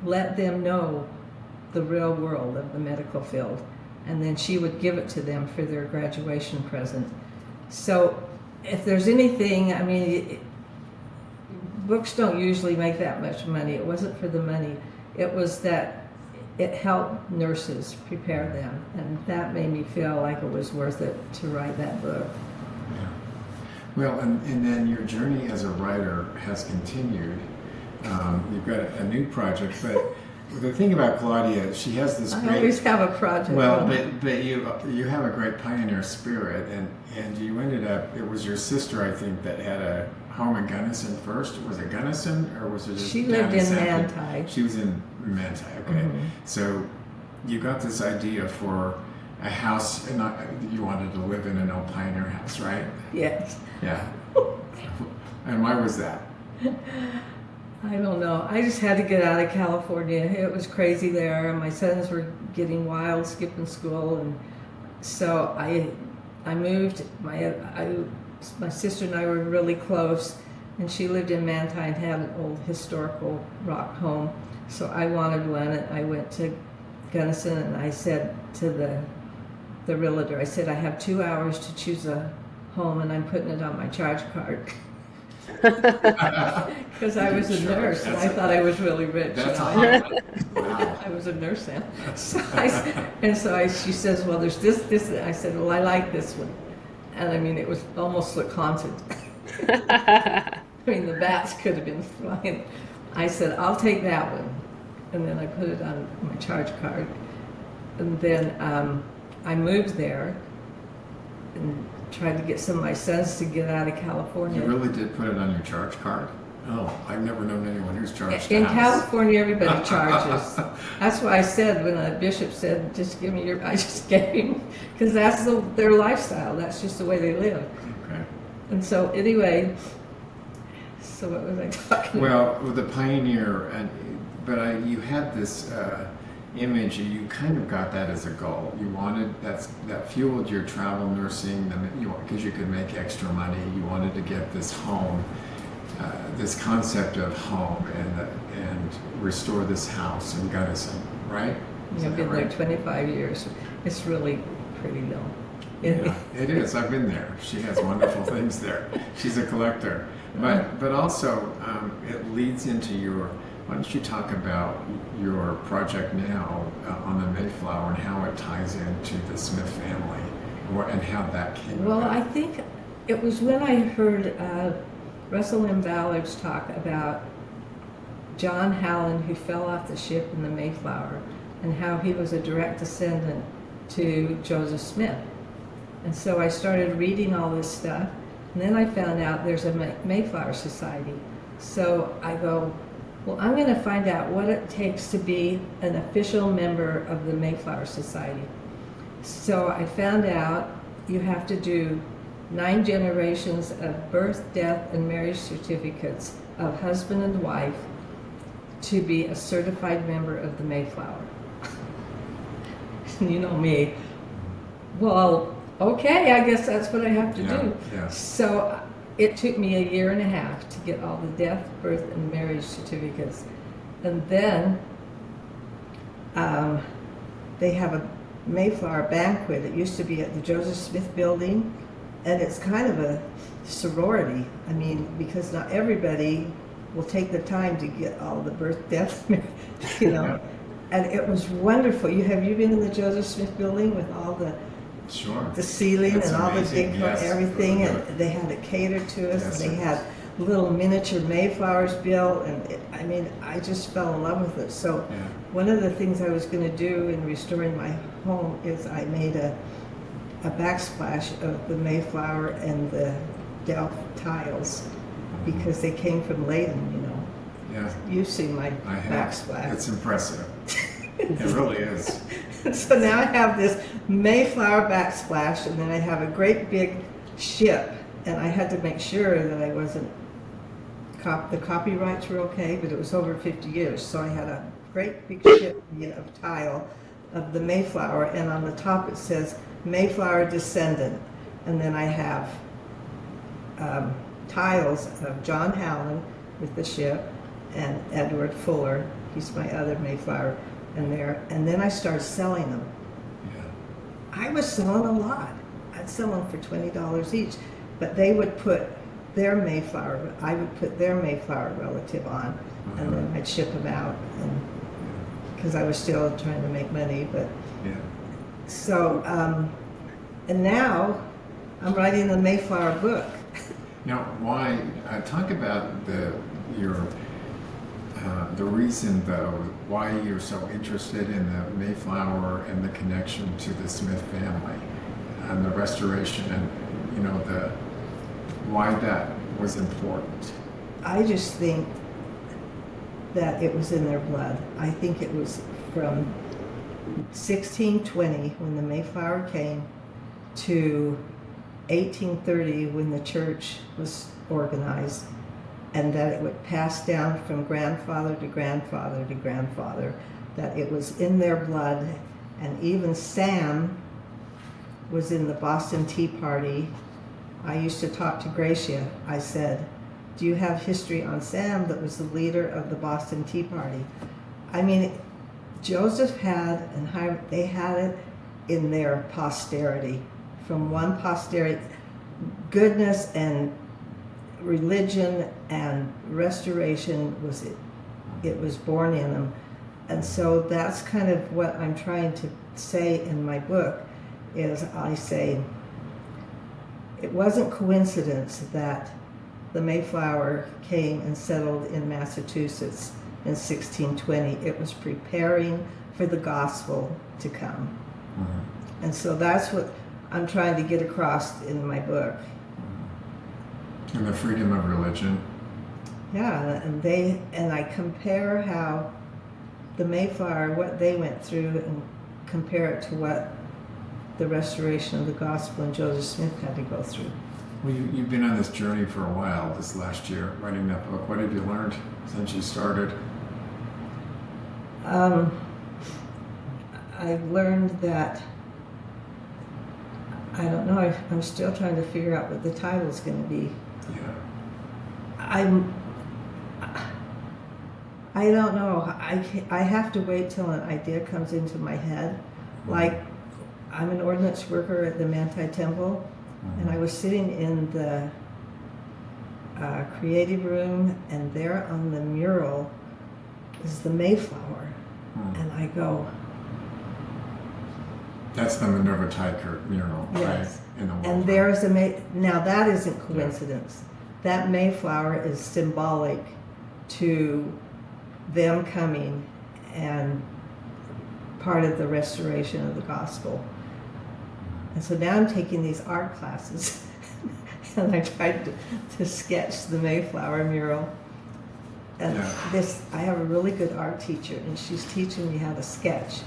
S3: let them know the real world of the medical field, and then she would give it to them for their graduation present. So if there's anything, books don't usually make that much money. It wasn't for the money. It was that it helped nurses prepare them, and that made me feel like it was worth it to write that book.
S2: Yeah. Well, and then your journey as a writer has continued. You've got a new project, but the thing about Claudia, she has this great...
S3: I always have a project.
S2: Well, but you have a great pioneer spirit, and you ended up, it was your sister, I think, that had a home in Gunnison first. Was it Gunnison, or was it just...
S3: She lived in Manti.
S2: She was in Manti, okay.
S3: Mm-hmm.
S2: So you got this idea for a house, and you wanted to live in an old pioneer house, right?
S3: Yes.
S2: Yeah. And why was that?
S3: I don't know. I just had to get out of California. It was crazy there. My sons were getting wild, skipping school, and so I moved. My sister and I were really close, and she lived in Manti and had an old historical rock home. So I wanted one, and I went to Gunnison, and I said to the realtor, I said, I have 2 hours to choose a home, and I'm putting it on my charge card. Because I was a nurse, and I thought I was really rich.
S2: That's
S3: wow. I was a nurse then. She says, well, there's this. And I said, well, I like this one. And it was almost like haunted. The bats could have been flying. I said, I'll take that one. And then I put it on my charge card. And then I moved there and tried to get some of my sons to get out of California.
S2: You really did put it on your charge card? Oh, I've never known anyone who's charged
S3: In
S2: house.
S3: California, everybody charges. That's why I said when a bishop said, just give me I just gave him, because that's their lifestyle. That's just the way they live.
S2: Okay.
S3: And so anyway, so what was I talking about?
S2: Well, with the pioneer, you had this image, you kind of got that as a goal. You wanted, that fueled your travel nursing, because you could make extra money. You wanted to get this home, this concept of home, and restore this house in Gunnison, right?
S3: I've been there 25 years. It's really pretty though.
S2: Yeah, it is. I've been there. She has wonderful things there. She's a collector. But also, it leads into why don't you talk about your project now on the Mayflower and how it ties into the Smith family and how that came about?
S3: Well, I think it was when I heard Russell M. Ballard's talk about John Hallen, who fell off the ship in the Mayflower, and how he was a direct descendant to Joseph Smith. And so I started reading all this stuff, and then I found out there's a Mayflower Society. So I go, well, I'm going to find out what it takes to be an official member of the Mayflower Society. So I found out you have to do 9 generations of birth, death, and marriage certificates of husband and wife to be a certified member of the Mayflower. You know me. Well, okay, I guess that's what I have to
S2: Yeah,
S3: do.
S2: yeah.
S3: So it took me 1.5 years to get all the death, birth, and marriage certificates. And then they have a Mayflower banquet. It used to be at the Joseph Smith building, and it's kind of a sorority. I mean, because not everybody will take the time to get all the birth, death, you know.
S2: Yeah.
S3: And it was wonderful. Have you been in the Joseph Smith building with all the
S2: Sure.
S3: ceiling
S2: It's
S3: and all the
S2: amazing,
S3: big
S2: yes.
S3: everything,
S2: Really
S3: and they had it catered to us,
S2: Yes,
S3: and they
S2: it
S3: had little miniature Mayflowers built, and I mean, I just fell in love with it. So
S2: Yeah.
S3: one of the things I was going to do in restoring my home is I made a backsplash of the Mayflower and the Delft tiles because they came from Leyden, you know.
S2: Yeah.
S3: You've seen my
S2: I have.
S3: backsplash.
S2: It's impressive. It really is.
S3: So now I have this Mayflower backsplash, and then I have a great big ship, and I had to make sure that I wasn't, the copyrights were okay, but it was over 50 years, so I had a great big ship of tile of the Mayflower, and on the top it says Mayflower Descendant, and then I have tiles of John Howland with the ship, and Edward Fuller, he's my other Mayflower, and then I started selling them.
S2: Yeah.
S3: I was selling a lot. I'd sell them for $20 each, but they would put their Mayflower, I would put their Mayflower relative on, and then I'd ship them out, because I was still trying to make money. But
S2: Yeah.
S3: so, and now I'm writing the Mayflower book.
S2: Now, why? Talk about the reason, though, why you're so interested in the Mayflower and the connection to the Smith family and the restoration, and why that was important.
S3: I just think that it was in their blood. I think it was from 1620 when the Mayflower came to 1830 when the church was organized, and that it would pass down from grandfather to grandfather to grandfather, that it was in their blood. And even Sam was in the Boston Tea Party. I used to talk to Gracia. I said, do you have history on Sam that was the leader of the Boston Tea Party? I mean, Joseph had, and Hyrum, they had it in their posterity. From one posterity, goodness and religion and restoration it was born in them. And so that's kind of what I'm trying to say in my book, is I say it wasn't coincidence that the Mayflower came and settled in Massachusetts in 1620. It was preparing for the gospel to come. Mm-hmm. And so that's what I'm trying to get across in my book.
S2: And the freedom of religion.
S3: Yeah, and I compare how the Mayflower, what they went through, and compare it to what the restoration of the gospel and Joseph Smith had to go through.
S2: Well, you've been on this journey for a while, this last year, writing that book. What have you learned since you started?
S3: I've learned that, I don't know, I'm still trying to figure out what the title's going to be.
S2: Yeah.
S3: I don't know. I have to wait till an idea comes into my head. Like, I'm an ordnance worker at the Manti Temple, and I was sitting in the creative room, and there on the mural is the Mayflower. And I go,
S2: that's the Minerva Teichert mural,
S3: yes.
S2: Right? In the wall.
S3: And there's now that isn't coincidence. Yeah. That Mayflower is symbolic to them coming and part of the restoration of the gospel. And so now I'm taking these art classes and I tried to sketch the Mayflower mural. And I have a really good art teacher, and she's teaching me how to sketch.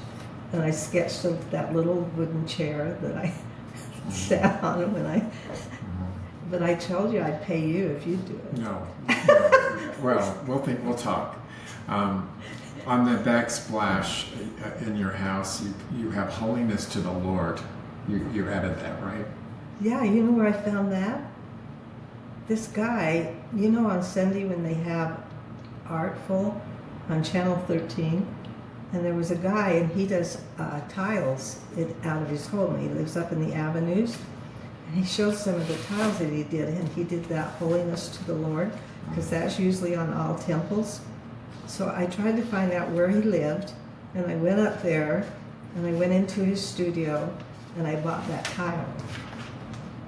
S3: And I sketched that little wooden chair that I sat on but I told you I'd pay you if you do it.
S2: No. Well, we'll talk. On the backsplash in your house, you have holiness to the Lord. You added that, right?
S3: Yeah, you know where I found that? This guy, on Sunday when they have Artful on Channel 13, and there was a guy, and he does tiles out of his home. He lives up in the avenues, and he showed some of the tiles that he did, and he did that holiness to the Lord, because that's usually on all temples. So I tried to find out where he lived, and I went up there, and I went into his studio, and I bought that tile.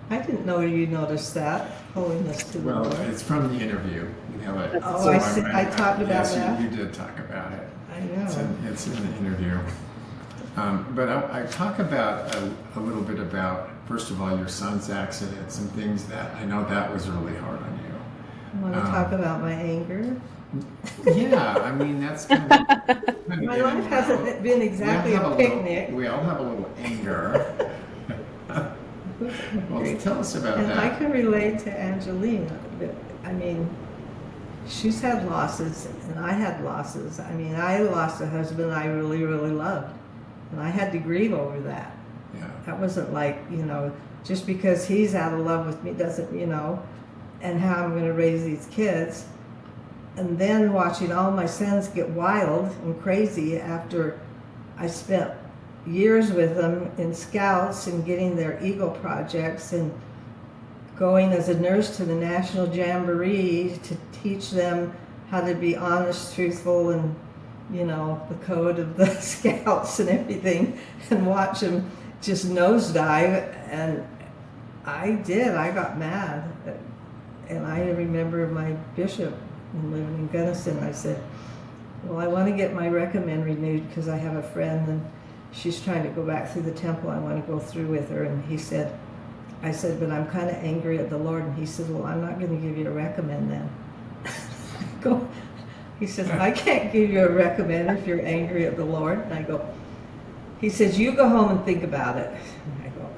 S3: I didn't know you noticed that, holiness to the
S2: Well,
S3: Lord.
S2: it's from the interview. You have it.
S3: Oh, I talked about
S2: yes,
S3: that?
S2: you did talk about it.
S3: I know.
S2: It's in the interview. But I talk about a little bit about, first of all, your son's accident, some things that I know that was really hard on you.
S3: You want to talk about my anger?
S2: Yeah, I mean, that's kind of
S3: My life hasn't been exactly a picnic.
S2: We all have a little anger. Well, tell us about
S3: And
S2: that.
S3: I can relate to Angelina. But, I mean, she's had losses, and I had losses. I mean, I lost a husband I really, really loved, and I had to grieve over that.
S2: Yeah.
S3: That wasn't like, just because he's out of love with me doesn't, and how I'm going to raise these kids. And then watching all my sons get wild and crazy after I spent years with them in scouts and getting their Eagle projects and going as a nurse to the National Jamboree to teach them how to be honest, truthful, and the code of the scouts and everything, and watch them just nosedive. And I got mad. And I remember my bishop living in Gunnison. I said, well, I want to get my recommend renewed because I have a friend and she's trying to go back through the temple. I want to go through with her. And I said, but I'm kind of angry at the Lord. And he said, well, I'm not going to give you a recommend then. He says, I can't give you a recommend if you're angry at the Lord. And he says, you go home and think about it. And I go,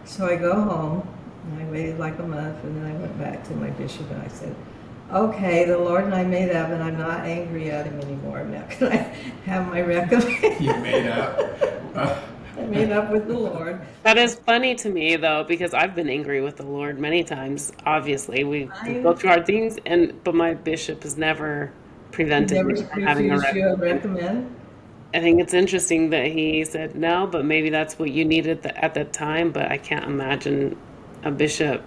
S3: so I go home and I waited like a month, and then I went back to my bishop and I said, okay, the Lord and I made up, and I'm not angry at him anymore. Now can I have my recommend?
S2: You made up.
S3: I made up with the Lord.
S1: That is funny to me, though, because I've been angry with the Lord many times. Obviously, we go through hard things, but my bishop has never prevented
S3: Never
S1: me from having a
S3: refused you a
S1: recommend.
S3: recommend.
S1: I think it's interesting that he said no, but maybe that's what you needed at that time. But I can't imagine a bishop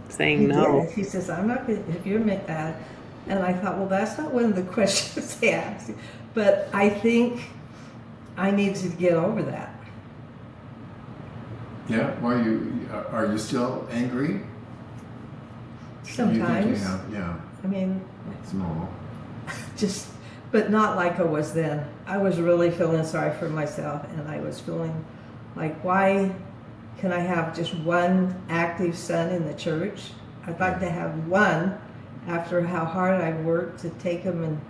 S1: saying
S3: He
S1: no.
S3: did. He says, I'm not going to, if you're, and I thought, well, that's not one of the questions they asked. But I think I need to get over that.
S2: Yeah. Well, are you still angry?
S3: Sometimes.
S2: You think you have, yeah.
S3: I mean,
S2: It's normal.
S3: but not like I was then. I was really feeling sorry for myself, and I was feeling like, why can I have just one active son in the church? I'd like to have one after how hard I worked to take him,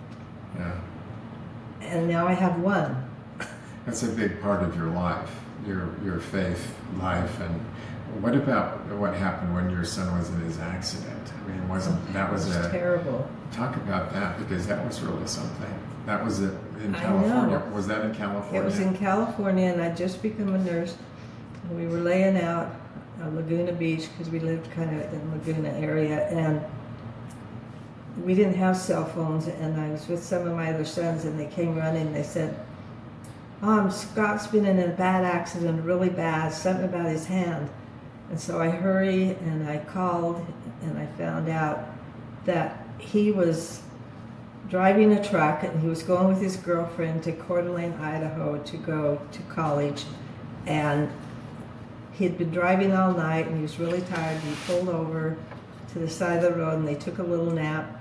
S3: and now I have one.
S2: That's a big part of your life, your faith life. And what about what happened when your son was in his accident? I mean, was
S3: terrible.
S2: Talk about that, because that was really something. That was it in
S3: I
S2: California.
S3: know.
S2: Was that in California?
S3: It was in California, and I'd just become a nurse. And we were laying out on Laguna Beach because we lived kind of in Laguna area, and we didn't have cell phones. And I was with some of my other sons, and they came running. They said, Scott's been in a bad accident, really bad, something about his hand. And so I hurried and I called, and I found out that he was driving a truck, and he was going with his girlfriend to Coeur d'Alene, Idaho to go to college. And he'd been driving all night, and he was really tired. He pulled over to the side of the road, and they took a little nap.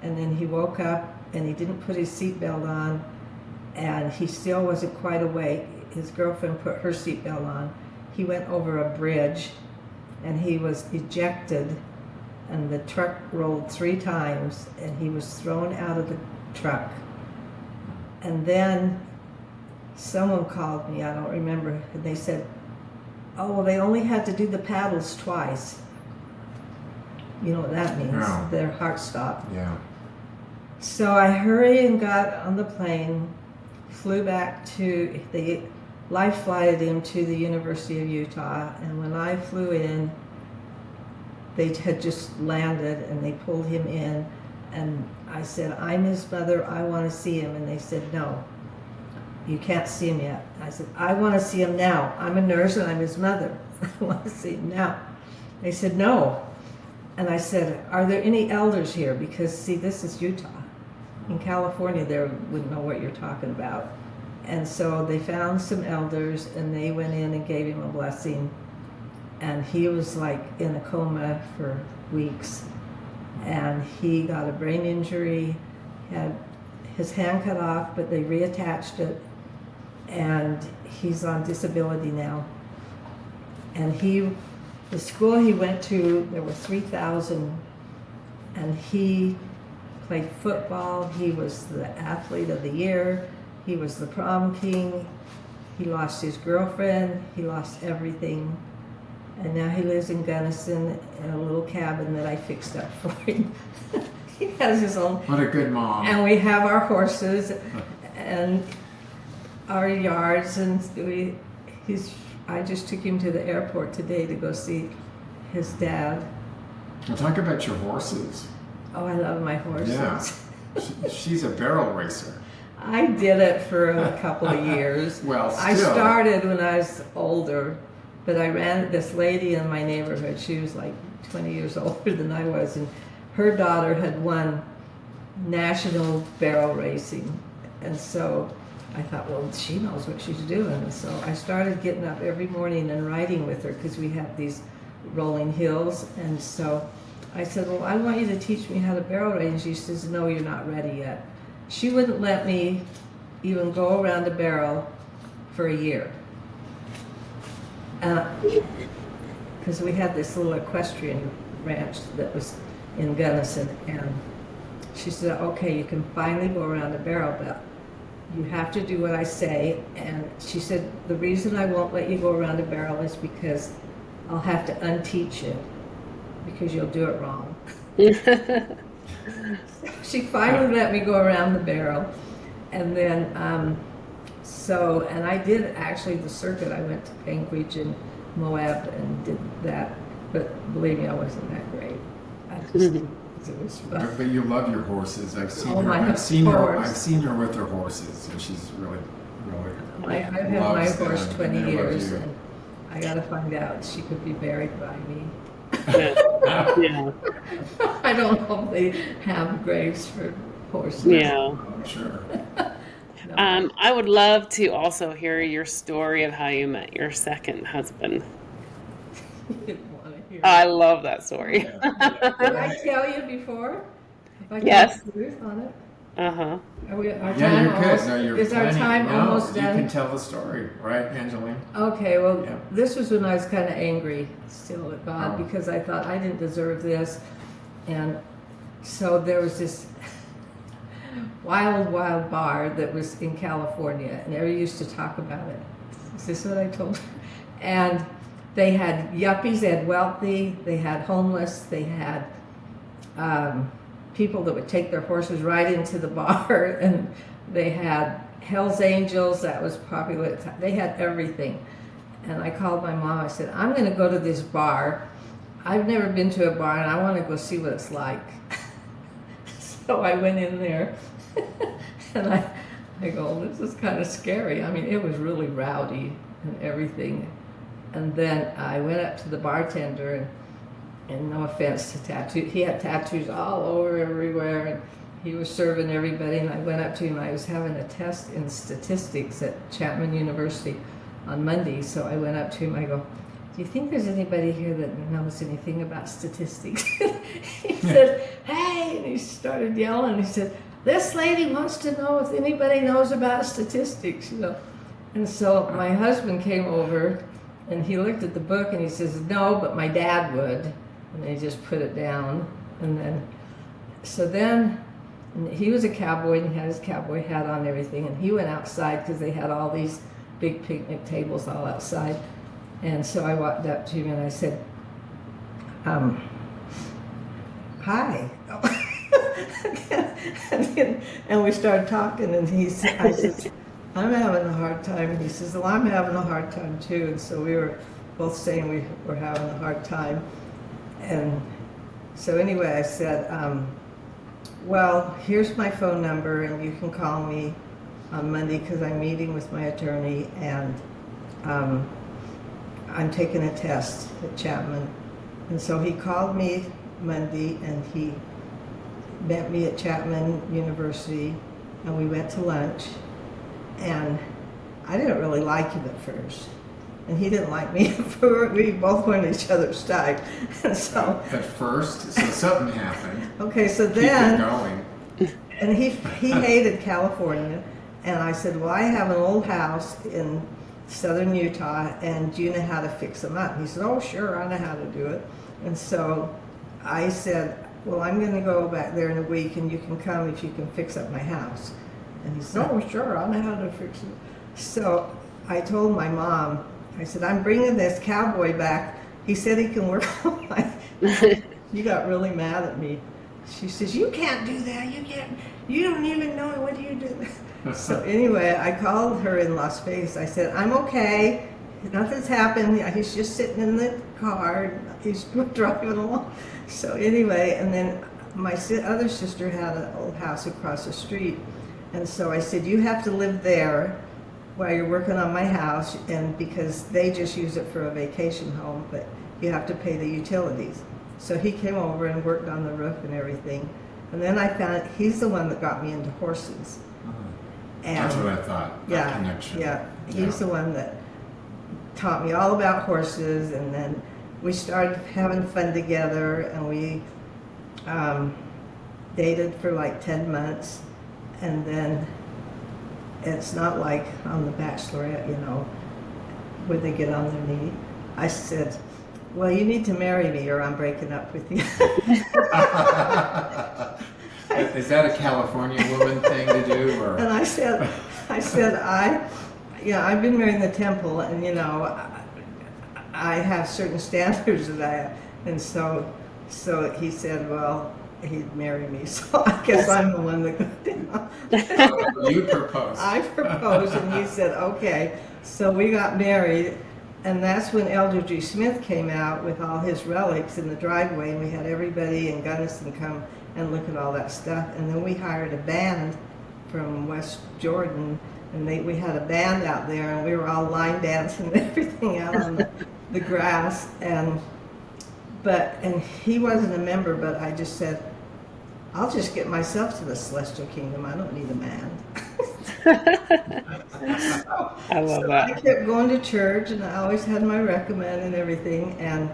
S3: And then he woke up, and he didn't put his seatbelt on, and he still wasn't quite awake. His girlfriend put her seatbelt on. He went over a bridge, and he was ejected, and the truck rolled 3 times, and he was thrown out of the truck. And then someone called me, I don't remember, and they said, oh, well, they only had to do the paddles twice. You know what that means.
S2: Yeah.
S3: Their heart stopped.
S2: Yeah.
S3: So I hurried and got on the plane, flew back to, life flighted him to the University of Utah. And when I flew in, they had just landed and they pulled him in. And I said, I'm his mother, I want to see him. And they said, no, you can't see him yet. I said, I want to see him now. I'm a nurse and I'm his mother. I want to see him now. They said, no. And I said, are there any elders here? Because, see, this is Utah. In California, they wouldn't know what you're talking about. And so they found some elders, and they went in and gave him a blessing. And he was like in a coma for weeks. And he got a brain injury, had his hand cut off, but they reattached it. And he's on disability now. And the school he went to, there were 3,000, and he played football. He was the athlete of the year. He was the prom king. He lost his girlfriend. He lost everything. And now he lives in Gunnison in a little cabin that I fixed up for him. He has his own.
S2: What a good mom.
S3: And we have our horses and our yards, and I just took him to the airport today to go see his dad.
S2: Well, talk about your horses.
S3: Oh, I love my horses.
S2: Yeah. She's a barrel racer.
S3: I did it for a couple of years.
S2: Well, still.
S3: I started when I was older, but I ran this lady in my neighborhood. She was like 20 years older than I was, and her daughter had won national barrel racing. And so I thought, well, she knows what she's doing. And so I started getting up every morning and riding with her because we have these rolling hills. And so I said, well, I want you to teach me how to barrel race. And she says, no, you're not ready yet. She wouldn't let me even go around a barrel for a year. Because we had this little equestrian ranch that was in Gunnison. And she said, okay, you can finally go around a barrel, but you have to do what I say. And she said, the reason I won't let you go around a barrel is because I'll have to unteach you because you'll do it wrong. She finally let me go around the barrel. And then, and I did actually the circuit. I went to Panguitch and Moab and did that. But believe me, I wasn't that great. It was fun.
S2: But you love your horses. I've seen
S3: Oh,
S2: her.
S3: my
S2: I've seen her.
S3: horse.
S2: I've seen her with her horses, and she's really.
S3: I've had my
S2: loves
S3: horse
S2: them,
S3: 20
S2: and they love
S3: years,
S2: you.
S3: and I got to find out she could be buried by me.
S1: Yeah.
S3: I don't know if they have graves for horses.
S1: Yeah.
S2: Oh, sure.
S3: No.
S1: I would love to also hear your story of how you met your second husband.
S3: You didn't want to hear
S1: I love that story.
S3: Did I tell you before? Have I told
S1: Yes.
S3: the truth on it?
S1: Uh-huh.
S3: Are we, our
S2: Yeah,
S3: time
S2: you could.
S3: almost,
S2: No, you're
S3: is our
S2: planning.
S3: time
S2: No,
S3: almost
S2: you
S3: done?
S2: can tell the story, right, Angeline?
S3: Okay, well,
S2: Yeah.
S3: this was when I was kind of angry still at God
S2: Oh.
S3: because I thought I didn't deserve this. And so there was this wild bar that was in California, and everybody used to talk about it. Is this what I told you? And they had yuppies, they had wealthy, they had homeless, they had people that would take their horses right into the bar, and they had Hell's Angels, that was popular at the time. They had everything. And I called my mom, I said, I'm going to go to this bar. I've never been to a bar, and I want to go see what it's like. So I went in there, and I go, this is kind of scary. I mean, it was really rowdy and everything. And then I went up to the bartender, and no offense to tattoo, he had tattoos all over everywhere, and he was serving everybody. And I went up to him. I was having a test in statistics at Chapman University on Monday. So I went up to him. I go, do you think there's anybody here that knows anything about statistics? He said, hey, and he started yelling. He said, this lady wants to know if anybody knows about statistics, you know. And so my husband came over, and he looked at the book, and he says, no, but my dad would. And they just put it down. And then he was a cowboy, and he had his cowboy hat on and everything, and he went outside because they had all these big picnic tables all outside. And so I walked up to him and I said, hi. and we started talking, and I said, I'm having a hard time. And he says, well, I'm having a hard time too. And so we were both saying we were having a hard time. And so anyway, I said, well, here's my phone number and you can call me on Monday because I'm meeting with my attorney and I'm taking a test at Chapman. And so he called me Monday and he met me at Chapman University and we went to lunch. And I didn't really like him at first. And he didn't like me. We both were on each other's side. And so
S2: at first, so something happened.
S3: Okay, so
S2: Keep
S3: then
S2: it going.
S3: and he hated California. And I said, well, I have an old house in southern Utah, and do you know how to fix them up? He said, oh, sure, I know how to do it. And so I said, well, I'm going to go back there in a week, and you can come if you can fix up my house. And he said, oh, sure, I know how to fix it. So I told my mom, I said, I'm bringing this cowboy back. He said he can work on my... She got really mad at me. She says, you can't do that. You don't even know what you do. So anyway, I called her in Las Vegas. I said, I'm okay. Nothing's happened. He's just sitting in the car. He's driving along. So anyway, and then my other sister had an old house across the street. And so I said, you have to live there while you're working on my house, and because they just use it for a vacation home, but you have to pay the utilities. So he came over and worked on the roof and everything. And then I found he's the one that got me into horses. And
S2: that's what I thought. That connection.
S3: Yeah, he's the one that taught me all about horses, and then we started having fun together, and we dated for like 10 months, and then it's not like on The Bachelorette, you know, where they get on their knee. I said, well, you need to marry me or I'm breaking up with you.
S2: Is that a California woman thing to do? Or?
S3: And I've been married in the temple, and you know, I have certain standards that I have, and so he said, well, he'd marry me. So I guess I'm the one that got down.
S2: You proposed.
S3: I proposed, and he said, okay. So we got married, and that's when Elder G. Smith came out with all his relics in the driveway, and we had everybody in Gunnison come and look at all that stuff. And then we hired a band from West Jordan, and we had a band out there, and we were all line dancing and everything out on the grass. And he wasn't a member, but I just said, I'll just get myself to the celestial kingdom. I don't need a man.
S1: I love that.
S3: I kept going to church, and I always had my recommend and everything. And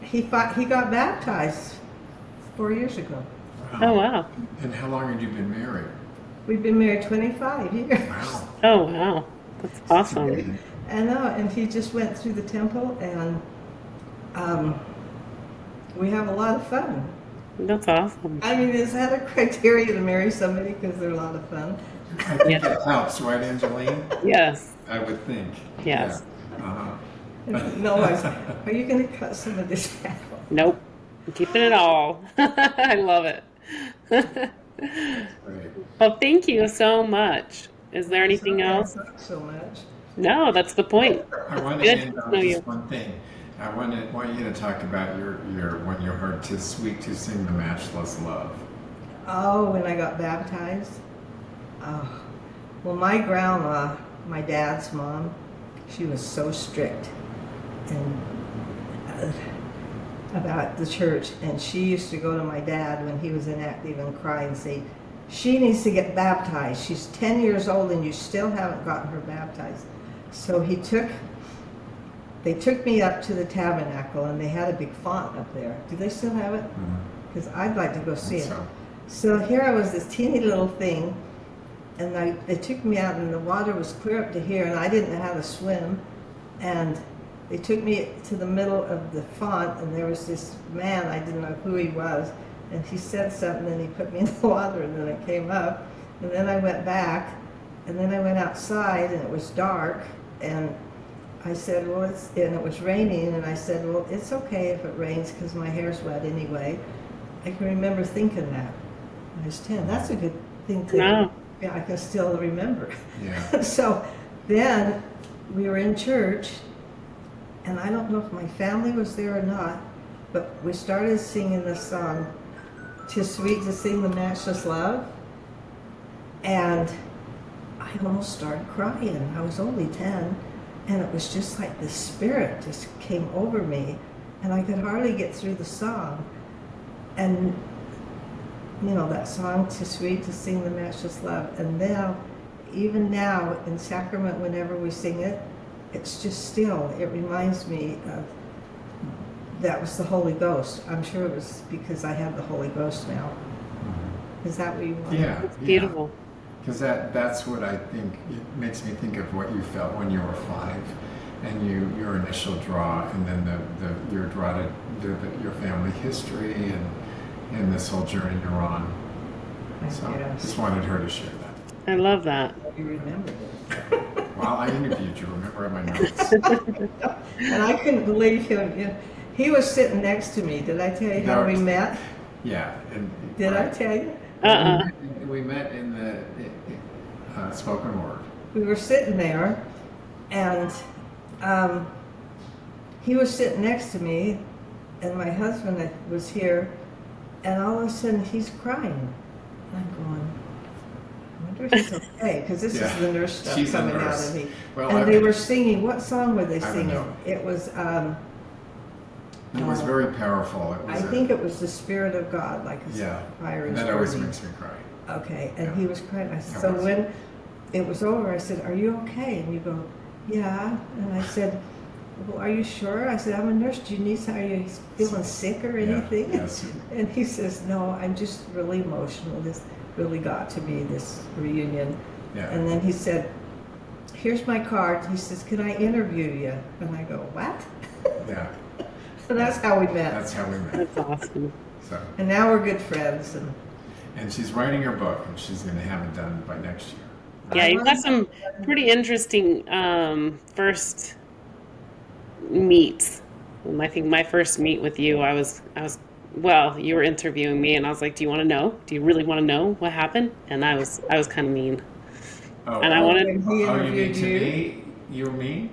S3: he got baptized 4 years ago.
S2: Wow.
S1: Oh, wow.
S2: And how long had you been married?
S3: We've been married 25 years.
S2: Wow.
S1: Oh, wow. That's awesome.
S3: I know, and he just went through the temple, and we have a lot of fun.
S1: That's awesome.
S3: I mean, is that a criteria to marry somebody because they're a lot of fun?
S2: I think it helps, right, Angeline?
S1: Yes.
S2: I would think.
S1: Yes.
S2: Yeah.
S3: No, are you going to cut some of this out?
S1: Nope. I'm keeping it all. I love it.
S2: Great.
S1: Well, thank you so much. Is there anything else?
S3: Not so much.
S1: No, that's the point.
S2: I want to
S1: Good
S2: end
S1: to
S2: on
S1: know you.
S2: just one thing. I want you to talk about your when you heard "'Tis Sweet to Sing the Matchless Love."
S3: Oh, when I got baptized? Oh. Well, my grandma, my dad's mom, she was so strict and about the church, and she used to go to my dad when he was inactive and cry and say, she needs to get baptized. She's 10 years old and you still haven't gotten her baptized. So they took me up to the tabernacle, and they had a big font up there. Do they still have it? Because I'd like to go see it. So here I was, this teeny little thing, and they took me out, and the water was clear up to here, and I didn't know how to swim. And they took me to the middle of the font, and there was this man, I didn't know who he was, and he said something, and he put me in the water, and then I came up, and then I went back, and then I went outside, and it was dark, and I said, well, and it was raining, and I said, well, it's okay if it rains because my hair's wet anyway. I can remember thinking that when I was 10. That's a good thing to Yeah, I can still remember.
S2: Yeah.
S3: So then we were in church, and I don't know if my family was there or not, but we started singing the song, "'Tis Sweet to Sing the Matchless Love," and I almost started crying. I was only 10, and it was just like the Spirit just came over me, and I could hardly get through the song. And you know, that song, "'Tis Sweet to Sing the Matchless Love," and now, even now in sacrament, whenever we sing it, it's just still, it reminds me of, that was the Holy Ghost. I'm sure it was because I have the Holy Ghost now. Is that what you want?
S2: Yeah.
S1: It's beautiful.
S2: Because that's what I think, it makes me think of what you felt when you were 5, and your initial draw, and then your draw to your family history and this whole journey you're on. So
S3: Yes.
S2: just wanted her to share that.
S1: I love that.
S3: You remembered it.
S2: Well, I interviewed you, remember, in my notes.
S3: And I couldn't believe him. You know, he was sitting next to me. Did I tell you how we met?
S2: Yeah. And,
S3: Did I tell you?
S2: We met in the spoken word.
S3: We were sitting there, and he was sitting next to me, and my husband was here, and all of a sudden he's crying. I'm going, I wonder if he's okay, because this is the nurse stuff
S2: She's
S3: coming
S2: a
S3: out
S2: nurse.
S3: of me.
S2: Well,
S3: and they were singing, what song were they
S2: I don't
S3: singing?
S2: know.
S3: It was,
S2: It was very powerful. It was
S3: I think it was the Spirit of God, like a fire is
S2: that always
S3: burning.
S2: makes me cry.
S3: Okay, and
S2: Yeah.
S3: he was crying. I said,
S2: That
S3: so
S2: was.
S3: when it was over, I said, "Are you okay?" And you go, "Yeah." And I said, "Well, are you sure?" I said, "I'm a nurse. Do you need some? Are you feeling sick or
S2: Yeah,
S3: anything?"
S2: yes.
S3: And he says, "No, I'm just really emotional. This really got to me, this reunion."
S2: Yeah.
S3: And then he said, "Here's my card." He says, "Can I interview you?" And I go, "What?"
S2: Yeah.
S3: And that's how we met.
S2: That's how we met.
S1: That's awesome.
S2: So,
S3: And now we're good friends.
S2: and she's writing her book, and she's going to have it done by next year.
S1: Yeah, you've got some pretty interesting first meets. I think my first meet with you, well, you were interviewing me, and I was like, "Do you want to know? Do you really want to know what happened?" And I was kind of mean,
S2: Oh,
S1: and I wanted.
S3: When he
S2: you mean
S3: interviewed
S2: to
S3: you,
S2: me? You mean?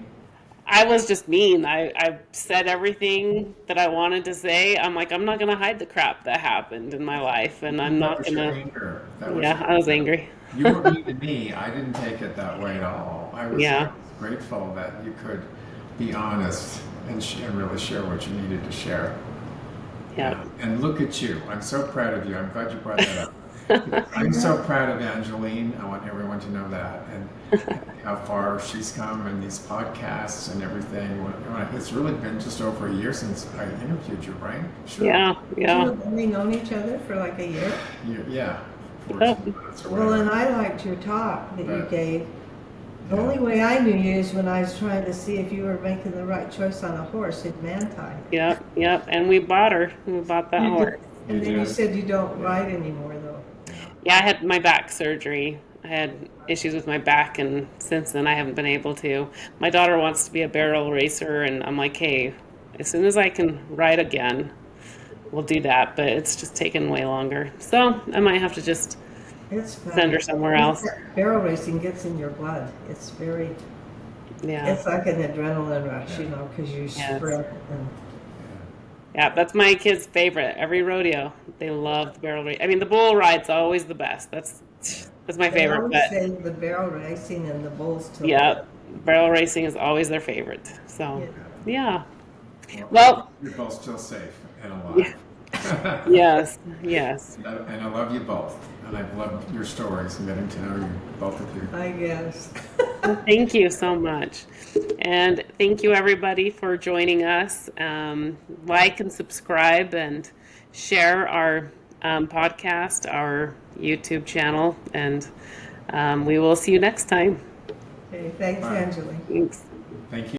S1: I was just mean. I said everything that I wanted to say. I'm like, I'm not gonna hide the crap that happened in my life, and I'm
S2: That
S1: not
S2: was your
S1: gonna.
S2: anger. That was
S1: Yeah,
S2: your
S1: I was
S2: anger.
S1: angry.
S2: You were mean to me. I didn't take it that way at all. I was
S1: Yeah.
S2: grateful that you could be honest and really share what you needed to share.
S1: Yeah.
S2: And look at you. I'm so proud of you. I'm glad you brought that up. I'm so proud of Angeline. I want everyone to know that, and how far she's come in these podcasts and everything. It's really been just over a year since I interviewed you, right? Sure.
S1: Yeah. Yeah.
S3: you've only known each other for like a year.
S2: Yeah.
S1: Oh.
S2: 14 months or
S3: Well, and
S2: whatever.
S3: I liked your talk that you
S2: Right.
S3: gave. The
S2: Yeah.
S3: only way I knew you is when I was trying to see if you were making the right choice on a horse in Manti.
S1: Yep. Yep. And we bought her. We bought that horse.
S3: And
S2: You
S3: then you
S2: did.
S3: said you don't ride anymore, though.
S1: Yeah, I had my back surgery. I had issues with my back, and since then I haven't been able to. My daughter wants to be a barrel racer, and I'm like, hey, as soon as I can ride again, we'll do that. But it's just taken way longer. So I might have to just
S3: It's fun.
S1: send her somewhere else.
S3: Barrel racing gets in your blood. It's very,
S1: Yeah.
S3: it's like an adrenaline rush, you know, because you
S1: Yes.
S3: sprint and
S1: Yeah, that's my kids' favorite. Every rodeo, they love the barrel race. I mean, the bull ride's always the best. That's my
S3: they
S1: favorite.
S3: always
S1: But
S3: say the barrel racing and the bulls to
S1: yeah, barrel racing is always their favorite. So
S3: Yeah.
S1: yeah. Well,
S2: You're both still safe and alive.
S1: yes, yes.
S2: And I love you both. And I've loved your stories and getting to know you, both of you.
S3: I guess.
S1: Well, thank you so much. And thank you, everybody, for joining us. Like and subscribe and share our podcast, our YouTube channel, and we will see you next time.
S3: Okay, thanks,
S2: Bye.
S3: Angeline.
S1: Thanks.
S2: Thank you.